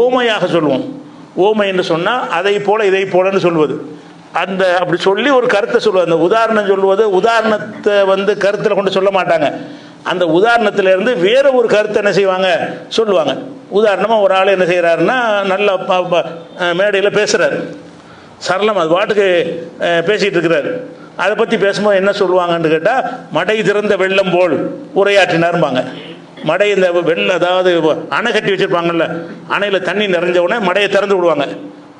ஓமையாக சொல்லுவோம். ஓமை என்று சொன்னால் அதை போல இதை போலன்னு சொல்வது, அப்படி சொல்லி ஒரு கருத்தை சொல்லுவது. அந்த உதாரணம் சொல்லுவது, உதாரணத்தை வந்து கருத்தில் கொண்டு சொல்ல மாட்டாங்க. அந்த உதாரணத்திலேருந்து வேற ஒரு கருத்தை என்ன செய்வாங்க, சொல்லுவாங்க. உதாரணமாக ஒரு ஆள் என்ன செய்கிறாருன்னா, நல்ல மேடையில் பேசுகிறார், சரளம் அது பாட்டுக்கு பேசிகிட்டு இருக்கிறார். அதை பற்றி பேசும்போது என்ன சொல்லுவாங்கன்னு கேட்டால், மடை திறந்த வெள்ளம் போல் உரையாற்றினார்பாங்க. மடை இந்த வெள்ளம், அதாவது அணை கட்டி வச்சுருப்பாங்கல்ல, அணையில் தண்ணி நிறைஞ்ச உடனே மடையை திறந்து விடுவாங்க.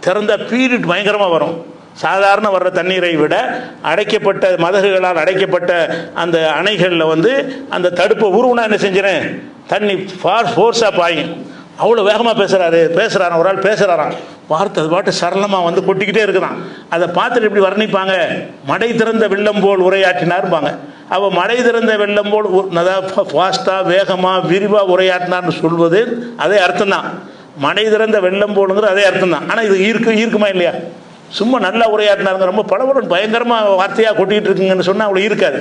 திறந்த பீரியட் பயங்கரமாக வரும். சாதாரண வர்ற தண்ணீரை விட அடைக்கப்பட்ட மதகுகளால் அடைக்கப்பட்ட அந்த அணைகளில் வந்து அந்த தடுப்பை உருவுனா என்ன செஞ்சிடறேன், தண்ணி ஃபோர்ஸாக பாயும். அவ்வளோ வேகமாக பேசுகிறாராம் ஒரு ஆள் பேசுகிறாராம். வார்த்தை அது பாட்டு சரளமாக வந்து கொட்டிக்கிட்டே இருக்குதான். அதை பார்த்துட்டு எப்படி வர்ணிப்பாங்க, மடை திறந்த வெள்ளம் போல் உரையாற்றினார்பாங்க. அவள் மடை திறந்த வெள்ளம் போல் அதாவது ஃபாஸ்ட்டாக வேகமாக விரிவாக உரையாற்றினார்னு சொல்வது அதே அர்த்தம்தான். மடை திறந்த வெள்ளம் போலுங்கிற அதே அர்த்தம் தான். ஆனால் இது ஈர்க்குமா இல்லையா? சும்மா நல்லா உரையாற்றினாருங்க, ரொம்ப பலவரும் பயங்கரமாக வார்த்தையாக கொட்டிகிட்டு இருக்குங்கன்னு சொன்னால் அவ்வளோ ஈர்க்காது.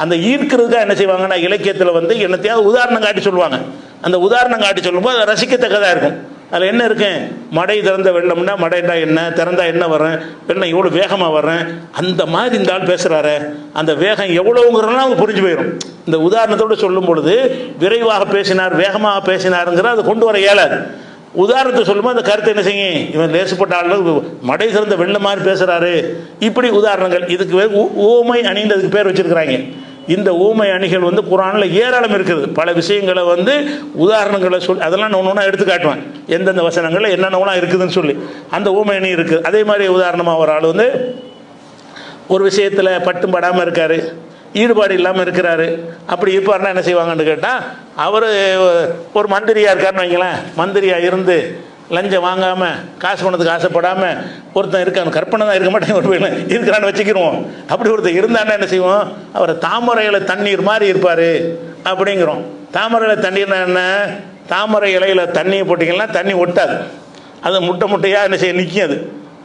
அந்த ஈர்க்கிறதுக்காக என்ன செய்வாங்கன்னா, இலக்கியத்தில் வந்து என்னத்தையாவது உதாரணம் காட்டி சொல்லுவாங்க. அந்த உதாரணம் காட்டி சொல்லும்போது அது ரசிக்கத்தக்கதாக இருக்கும். அதில் என்ன இருக்கு, மடை திறந்த வெள்ளம்னா மடைண்டா என்ன, திறந்தா என்ன வர்றேன், வெள்ளம் எவ்வளோ வேகமாக வர்றேன், அந்த மாதிரி இந்த ஆள் பேசுகிறாரு, அந்த வேகம் எவ்வளோங்கிறதுலாம் அவங்க புரிஞ்சு போயிடும். இந்த உதாரணத்தோடு சொல்லும் பொழுது விரைவாக பேசினார், வேகமாக பேசினாருங்கிற அதை கொண்டு வர இயலாது. உதாரணத்தை சொல்லும்போது அந்த கருத்தை என்ன செய்யும், இவன் லேசுப்பட்ட ஆள் மடை திறந்த வெள்ளம் மாதிரி பேசுகிறாரு, இப்படி உதாரணங்கள். இதுக்கு ஓமை அணின்னு அதுக்கு பேர் வச்சிருக்கிறாங்க. இந்த ஊமை அணிகள் வந்து குரானில் ஏராளம் இருக்குது. பல விஷயங்களை வந்து உதாரணங்களை சொல்லி அதெல்லாம் நான் ஒன்று எடுத்து காட்டுவேன், எந்தெந்த வசனங்களில் என்னென்னலாம் இருக்குதுன்னு சொல்லி. அந்த ஊமை அணி இருக்குது. அதே மாதிரி உதாரணமாக ஒரு ஆள் வந்து ஒரு விஷயத்தில் பட்டும் படாமல் இருக்கார், ஈடுபாடு இல்லாமல் இருக்கிறாரு. அப்படி இருப்பார்னா என்ன செய்வாங்கன்னு கேட்டால், அவர் ஒரு மந்திரியாக இருக்காருன்னு வைங்களேன், மந்திரியாக இருந்து லஞ்சம் வாங்காமல் காசு பணத்துக்கு ஆசைப்படாமல் ஒருத்தன் இருக்கான், கற்பனை தான் இருக்க மாட்டேன், ஒரு இருக்கிறான்னு வச்சுக்கிறோம். அப்படி ஒருத்தர் இருந்தான்னா என்ன செய்வோம், அவர் தாமரையில் தண்ணீர் மாதிரி இருப்பார் அப்படிங்கிறோம். தாமரையில் தண்ணீர்னா என்ன, தாமரை இலையில் தண்ணியை போட்டிங்கன்னா தண்ணி ஒட்டாது, அது முட்டையாக என்ன செய்ய நிற்கும்.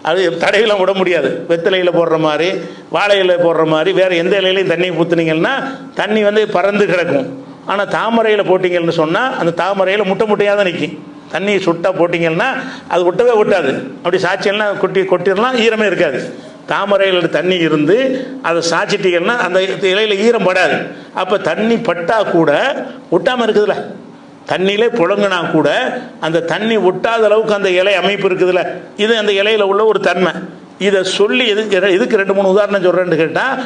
அது தடையெல்லாம் விட முடியாது. வெத்தலையில் போடுற மாதிரி, வாழை இலை போடுற மாதிரி, வேறு எந்த இலையிலையும் தண்ணி ஊற்றுனீங்கன்னா தண்ணி வந்து பறந்து கிடக்கும். ஆனால் தாமரையில் போட்டிங்கன்னு சொன்னால் அந்த தாமரையில் முட்டையாக தான் நிற்கும். தண்ணி சுட்டாக போட்டிங்கன்னா அது ஒட்டவே ஒட்டாது. அப்படி சாட்சியெல்லாம் கொட்டிடலாம், ஈரமே இருக்காது. தாமரையில் தண்ணி இருந்து அதை சாய்ச்சிட்டிங்கன்னா அந்த இலையில் ஈரம் படாது. அப்போ தண்ணி பட்டால் கூட ஒட்டாமல் இருக்குதுல்ல, தண்ணியிலே புழங்கினா கூட அந்த தண்ணி ஒட்டாத அளவுக்கு அந்த இலை அமைப்பு இருக்குதுல்ல, இது அந்த இலையில் உள்ள ஒரு தன்மை. இதை சொல்லி இதுக்கு 2-3 உதாரணம் சொல்கிறேன்னு கேட்டால்,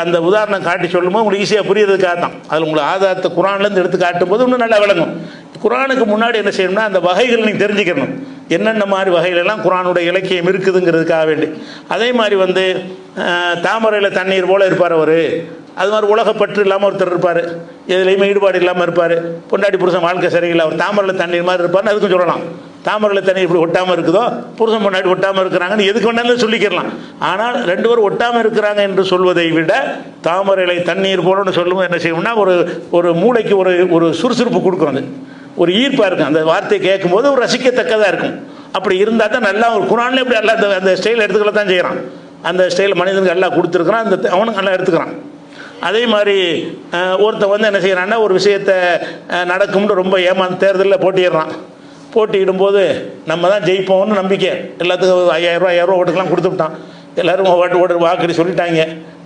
அந்த உதாரணம் காட்டி சொல்லும்போது உங்களுக்கு ஈஸியாக புரியறதுக்காக தான். அதில் உங்களுக்கு ஆதாரத்தை குரான்லேருந்து எடுத்து காட்டும் போது இன்னும் நல்லா விளங்கும். குரானுக்கு முன்னாடி என்ன செய்யணும்னா, அந்த வகைகள் நீங்கள் தெரிஞ்சுக்கணும், என்னென்ன மாதிரி வகையிலெல்லாம் குரானுடைய இலக்கியம் இருக்குதுங்கிறதுக்காக வேண்டி. அதே மாதிரி வந்து தாமரையில் தண்ணீர் போல் இருப்பார் அவர். அது மாதிரி உலகப்பற்று இல்லாமல் ஒருத்தர் இருப்பார், எதுலேயுமே ஈடுபாடு இல்லாமல் இருப்பார், பொண்டாட்டி புருஷன் வாழ்க்கை சரியில்லை, அவர் தாமரையில் தண்ணீர் மாதிரி இருப்பார்னு அதுக்கும் சொல்லலாம். தாமரையில் தண்ணீர் இப்படி ஒட்டாமல் இருக்குதோ, புருஷன் பொண்டாட்டி ஒட்டாமல் இருக்கிறாங்கன்னு எதுக்கு வேணாலும் சொல்லிக்கிறலாம். ஆனால் 2 பேரும் ஒட்டாமல் இருக்கிறாங்க என்று சொல்வதை விட தாமரையில் தண்ணீர் போலன்னு சொல்லும்போது என்ன செய்யணும்னா, ஒரு மூளைக்கு ஒரு சுறுசுறுப்பு கொடுக்குறது, ஒரு ஈர்ப்பாக இருக்கும். அந்த வார்த்தையை கேட்கும்போது ஒரு ரசிக்கத்தக்கதாக இருக்கும். அப்படி இருந்தால் தான் நல்லா ஒரு குரான்லேயே இப்படி எல்லாம் அந்த ஸ்டைல் எடுத்துக்கல தான் செய்கிறான். அந்த ஸ்டைல் மனிதனுக்கு எல்லாம் கொடுத்துருக்குறான், அந்த அவனுக்கு நல்லா எடுத்துக்கிறான். அதே மாதிரி ஒருத்தன் வந்து என்ன செய்கிறான்னா, ஒரு விஷயத்தை நடக்கும்னு ரொம்ப தேர்தலில் போட்டிடுறான். போட்டியிடும்போது நம்ம தான் ஜெயிப்போம்னு நம்பிக்கை, எல்லாத்துக்கும் 5000 ரூபா ஓட்டுக்கெல்லாம் கொடுத்துட்டான். எல்லோரும் ஓட்டு வாக்குறி சொல்லிட்டாங்க,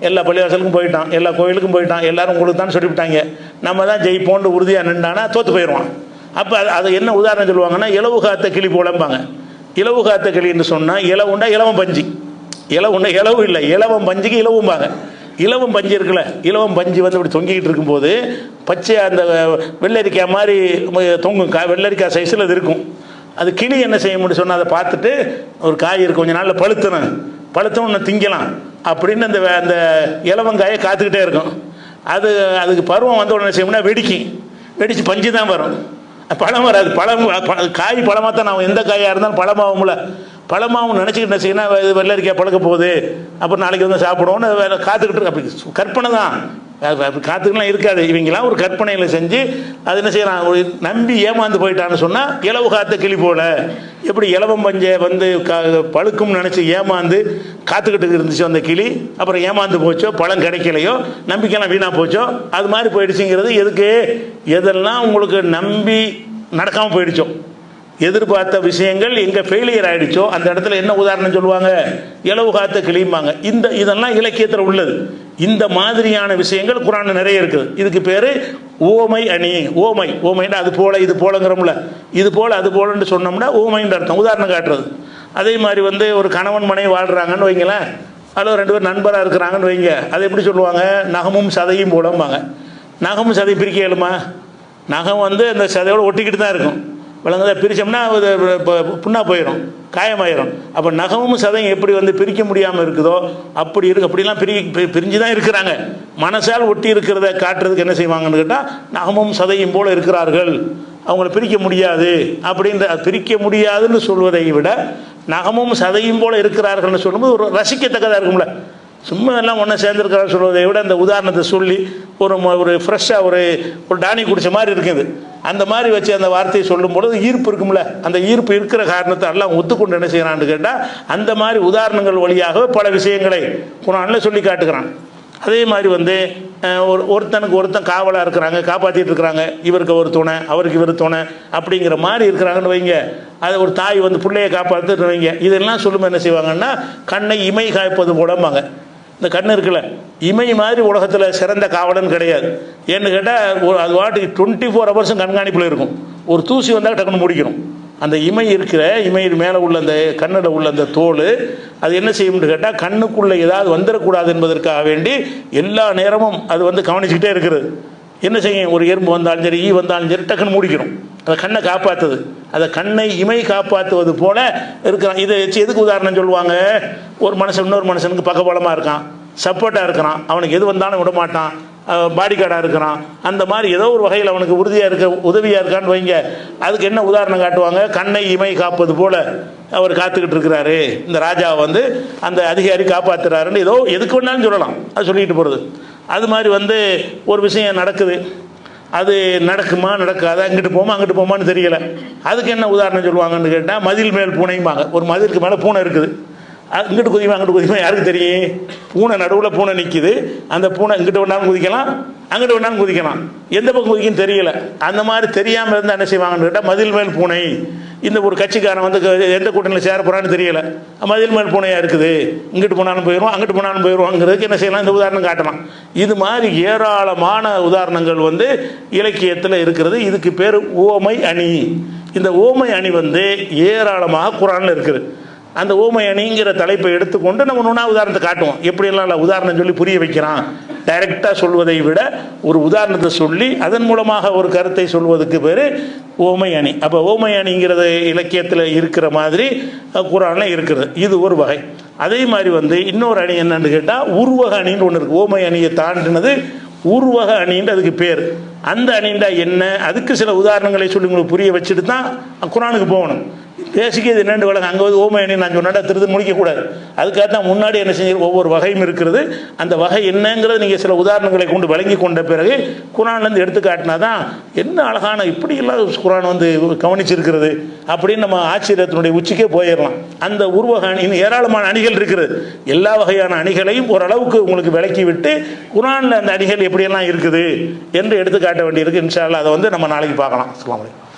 எல்லா பள்ளிவாசலுக்கும் போயிட்டான், எல்லா கோயிலுக்கும் போயிட்டான், எல்லோரும் உங்களுக்கு தான் சொல்லிவிட்டாங்க, நம்ம தான் ஜெயிப்போன்னு உறுதியாக நின்றானா தோற்று போயிடுவான். அப்போ அது என்ன உதாரணம் சொல்லுவாங்கன்னா, இலவு காத்த கிளி போலம்பாங்க. இலவு காத்த கிளின்னு சொன்னால் இலவுண்டா இலவம் பஞ்சு, இலவுண்டா இலவு இல்லை, இலவம் பஞ்சுக்கு இலவும்பாங்க. இலவம் பஞ்சு இருக்குல்ல, இலவம் பஞ்சு வந்து இப்படி தொங்கிக்கிட்டு இருக்கும்போது பச்சை அந்த வெள்ளரிக்காய் மாதிரி தொங்கும், வெள்ளரிக்காய் சைஸில் அது இருக்கும். அது கிளி என்ன செய்ய முடியும் சொன்னால் அதை பார்த்துட்டு ஒரு காய் இருக்கும் கொஞ்சம் நாளில் பழுத்தணும் ஒன்று திங்கலாம் அப்படின்னு அந்த அந்த இலவங்காயை காத்துக்கிட்டே இருக்கும். அதுக்கு பருவம் வந்த உடனே செய்யணும்னா வெடிச்சு பஞ்சு தான் வரும், பழம் வராது. காய் பழமாக தான் நான் எந்த காயாக இருந்தாலும் பழமாகும்ல, பழமாகவும் நினச்சிக்கிட்டு என்ன செய்யணும், வெள்ளரிக்காய் பழக்க போகுது அப்புறம் நாளைக்கு வந்து சாப்பிடுவோன்னு காத்துக்கிட்டு அப்படி கற்பனை தான், காத்துக்கெல்லாம் இருக்காது. இவங்கெல்லாம் ஒரு கற்பனையில் செஞ்சு அது என்ன செய்யலாம், ஒரு நம்பி ஏமாந்து போயிட்டான்னு சொன்னால் இலவு காத்த கிளி போல எப்படி இலவம் பஞ்சை வந்து பழுக்கும்னு நினச்சி ஏமாந்து காத்துக்கிட்டு இருந்துச்சோ அந்த கிளி, அப்புறம் ஏமாந்து போச்சோ, பழம் கிடைக்கலையோ, நம்பிக்கைலாம் வீணாக போச்சோ, அது மாதிரி போயிடுச்சுங்கிறது. எதுக்கு? எதெல்லாம் உங்களுக்கு நம்பி நடக்காமல் போயிடுச்சோ, எதிர்பார்த்த விஷயங்கள் எங்கே ஃபெயிலியர் ஆகிடுச்சோ அந்த இடத்துல என்ன உதாரணம் சொல்லுவாங்க, இலவு காத்த கிளியும்பாங்க. இதெல்லாம் இலக்கியத்தில் உள்ளது. இந்த மாதிரியான விஷயங்கள் குர்ஆன்ல நிறைய இருக்குது. இதுக்கு பேர் ஓமை அணி. ஓமைன்னா அது போல இது போலங்கிறோம்ல, இது போல அது போலன்னு சொன்னோம்னா ஓமைன்ற அர்த்தம், உதாரணம் காட்டுறது. அதே மாதிரி வந்து ஒரு கணவன் மனைவி வாழ்கிறாங்கன்னு வைங்களேன், அதில் 2 பேர் நண்பராக இருக்கிறாங்கன்னு வைங்க, அதை எப்படி சொல்லுவாங்க, நகமும் சதையும் போலம்பாங்க. நகமும் சதையும் பிரிக்க இயலுமா? நகம் வந்து அந்த சதையோடு ஒட்டிக்கிட்டு தான் இருக்கும், விலங்குதை பிரித்தோம்னா அது புண்ணாக போயிடும், காயமாயிரும். அப்போ நகமும் சதையும் எப்படி வந்து பிரிக்க முடியாமல் இருக்குதோ அப்படிலாம் பிரிஞ்சு தான் இருக்கிறாங்க. மனசால் ஒட்டி இருக்கிறத காட்டுறதுக்கு என்ன செய்வாங்கன்னு கேட்டால் நகமும் சதையும் போல இருக்கிறார்கள், அவங்கள பிரிக்க முடியாது அப்படின்ற, பிரிக்க முடியாதுன்னு சொல்வதை விட நகமும் சதையும் போல இருக்கிறார்கள்னு சொல்லும்போது ஒரு ரசிக்கத்தக்கதாக இருக்கும்ல. சும்மா எல்லாம் ஒன்றா சேர்ந்துருக்கிறான்னு சொல்வதை விட அந்த உதாரணத்தை சொல்லி ஒரு ஃப்ரெஷ்ஷாக ஒரு டானி குடித்த மாதிரி இருக்குது, அந்த மாதிரி வச்சு அந்த வார்த்தையை சொல்லும் பொழுது ஈர்ப்பு இருக்கும்ல. அந்த ஈர்ப்பு இருக்கிற காரணத்தை எல்லாம் ஒத்துக்கொண்டு என்ன செய்யறான்னு கேட்டால் அந்த மாதிரி உதாரணங்கள் வழியாக பல விஷயங்களை குர்ஆனில் சொல்லி காட்டுகிறான். அதே மாதிரி வந்து ஒருத்தனுக்கு ஒருத்தன் காவலாக இருக்கிறாங்க, காப்பாற்றிட்டு இருக்கிறாங்க, இவருக்கு ஒரு துணை அவருக்கு இவர் துணை அப்படிங்கிற மாதிரி இருக்கிறாங்கன்னு வைங்க. அதை ஒரு தாய் வந்து பிள்ளையை காப்பாற்றுன்னு வைங்க. இதெல்லாம் சொல்லும்போது என்ன செய்வாங்கன்னா கண்ணை இமை காய்ப்பது போலம்பாங்க. இந்த கண் இருக்குல்ல, இமை மாதிரி உலகத்தில் சிறந்த காவலன் கிடையாது. ஏன்னு கேட்டால் அது வாட்டுக்கு 24 ஹவர்ஸும் கண்காணிப்பில் இருக்கும். ஒரு தூசி வந்தால் டக்குன்னு முடிக்கணும். அந்த இமை இமையில் மேலே உள்ள அந்த கண்ணில் உள்ள அந்த தோல் அது என்ன செய்யும்னு கேட்டால் கண்ணுக்குள்ளே ஏதாவது வந்துடக்கூடாது என்பதற்காக வேண்டி எல்லா நேரமும் அது வந்து கவனிச்சுக்கிட்டே இருக்கிறது. என்ன செய்யும், ஒரு எறும்பு வந்தாலும் சரி, ஈ வந்தாலும் சரி, டக்குன்னு மூடிக்கணும். அதை கண்ணை காப்பாற்றுது, அதை கண்ணை இமை காப்பாற்றுவது போல இருக்கிறான். இதை வச்சு எதுக்கு உதாரணம் சொல்லுவாங்க, ஒரு மனுஷன் இன்னொரு மனுஷனுக்கு பக்கபலமாக இருக்கான், சப்போர்ட்டாக இருக்கிறான், அவனுக்கு எது வந்தாலும் விட மாட்டான், பாடி கார்டாக இருக்கிறான், அந்த மாதிரி ஏதோ ஒரு வகையில் அவனுக்கு உதவியாக இருக்கான்னு வைங்க. அதுக்கு என்ன உதாரணம் காட்டுவாங்க, கண்ணை இமை காப்பது போல அவர் காத்துக்கிட்டு இருக்கிறாரு, இந்த ராஜாவை வந்து அந்த அதிகாரி காப்பாற்றுறாருன்னு ஏதோ எதுக்கு வேணாலும் சொல்லலாம், அது சொல்லிட்டு போகிறது. அது மாதிரி வந்து ஒரு விஷயம் நடக்குது, அது நடக்குமா நடக்காதா, அங்கிட்டு போமான்னு தெரியலை, அதுக்கு என்ன உதாரணம் சொல்லுவாங்கன்னு கேட்டால் மதில் மேல் பூனைம்பாங்க. ஒரு மதிலுக்கு மேலே பூனை இருக்குது, இங்கிட்டு குதிக்குமா அங்கிட்டு குதிக்குமா யாருக்கு தெரியும், பூனை நடுவில் பூனை நிற்கிது, அந்த பூனை இங்கிட்டு வேணாலும் குதிக்கலாம் அங்கிட்டு வேணாலும் குதிக்கலாம், எந்த பக்கம் குதிக்குன்னு தெரியல. அந்த மாதிரி தெரியாமல் இருந்தால் என்ன செய்வாங்கன்னு கேட்டால் மதில் மேல் பூனை. இந்த ஒரு கட்சிக்காரன் வந்து எந்த கூட்டணியில் சேர போகிறான்னு தெரியல, மதில் மேல் பூனையாக இருக்குது, இங்கிட்டு போனாலும் போயிடுவோம் அங்கிட்டு போனாலும் போயிடுவோங்கிறதுக்கு என்ன செய்யலாம், இந்த உதாரணம் காட்டலாம். இது மாதிரி ஏராளமான உதாரணங்கள் வந்து இலக்கியத்தில் இருக்கிறது. இதுக்கு பேர் ஓமை அணி. இந்த ஓமை அணி வந்து ஏராளமாக குர்ஆனில் இருக்குது. அந்த ஓமை அணிங்கிற தலைப்பை எடுத்துக்கொண்டு நம்ம ஒன்றா உதாரணத்தை காட்டுவோம். எப்படியெல்லாம் இல்லை உதாரணம் சொல்லி புரிய வைக்கிறான். டைரெக்டாக சொல்வதை விட ஒரு உதாரணத்தை சொல்லி அதன் மூலமாக ஒரு கருத்தை சொல்வதுக்கு பேர் ஓமை அணி. அப்போ ஓமை அணிங்கிறது இலக்கியத்தில் இருக்கிற மாதிரி குர்ஆனில் இருக்கிறது. இது ஒரு வகை. அதே மாதிரி வந்து இன்னொரு அணி என்னன்னு கேட்டால் உருவக அணின்னு ஒன்று இருக்குது. ஓமை அணியை தாண்டினது உருவக அணின்னு அதுக்கு பேர். அந்த அணிண்டா என்ன, அதுக்கு சில உதாரணங்களை சொல்லி உங்களுக்கு புரிய வச்சுட்டு தான் குர்ஆனுக்கு போகணும். பேசிக்க இது என்னென்று வழங்க அங்கே வந்து ஓமை அணி நான் சொன்னா திருது முடிக்கக்கூடாது. அதுக்காக தான் முன்னாடி என்ன செஞ்சு ஒவ்வொரு வகையும் இருக்கிறது. அந்த வகை என்னங்கிறது நீங்கள் சில உதாரணங்களை கொண்டு வழங்கி கொண்ட பிறகு குர்ஆன்லேருந்து எடுத்து காட்டினா தான் என்ன அழகான இப்படி எல்லாம் குர்ஆன் வந்து கவனிச்சிருக்கிறது அப்படின்னு நம்ம ஆச்சரியத்தினுடைய உச்சிக்கே போயிடலாம். அந்த உருவக அணி ஏராளமான அணிகள் இருக்கிறது. எல்லா வகையான அணிகளையும் ஓரளவுக்கு உங்களுக்கு விளக்கி விட்டு குர்ஆனில் அந்த அணிகள் எப்படியெல்லாம் இருக்குது என்று எடுத்து காட்ட வேண்டியிருக்கு. இன்ஷா அல்லாஹ் அதை வந்து நம்ம நாளைக்கு பார்க்கலாம். அஸ்ஸலாமு அலைக்கும்.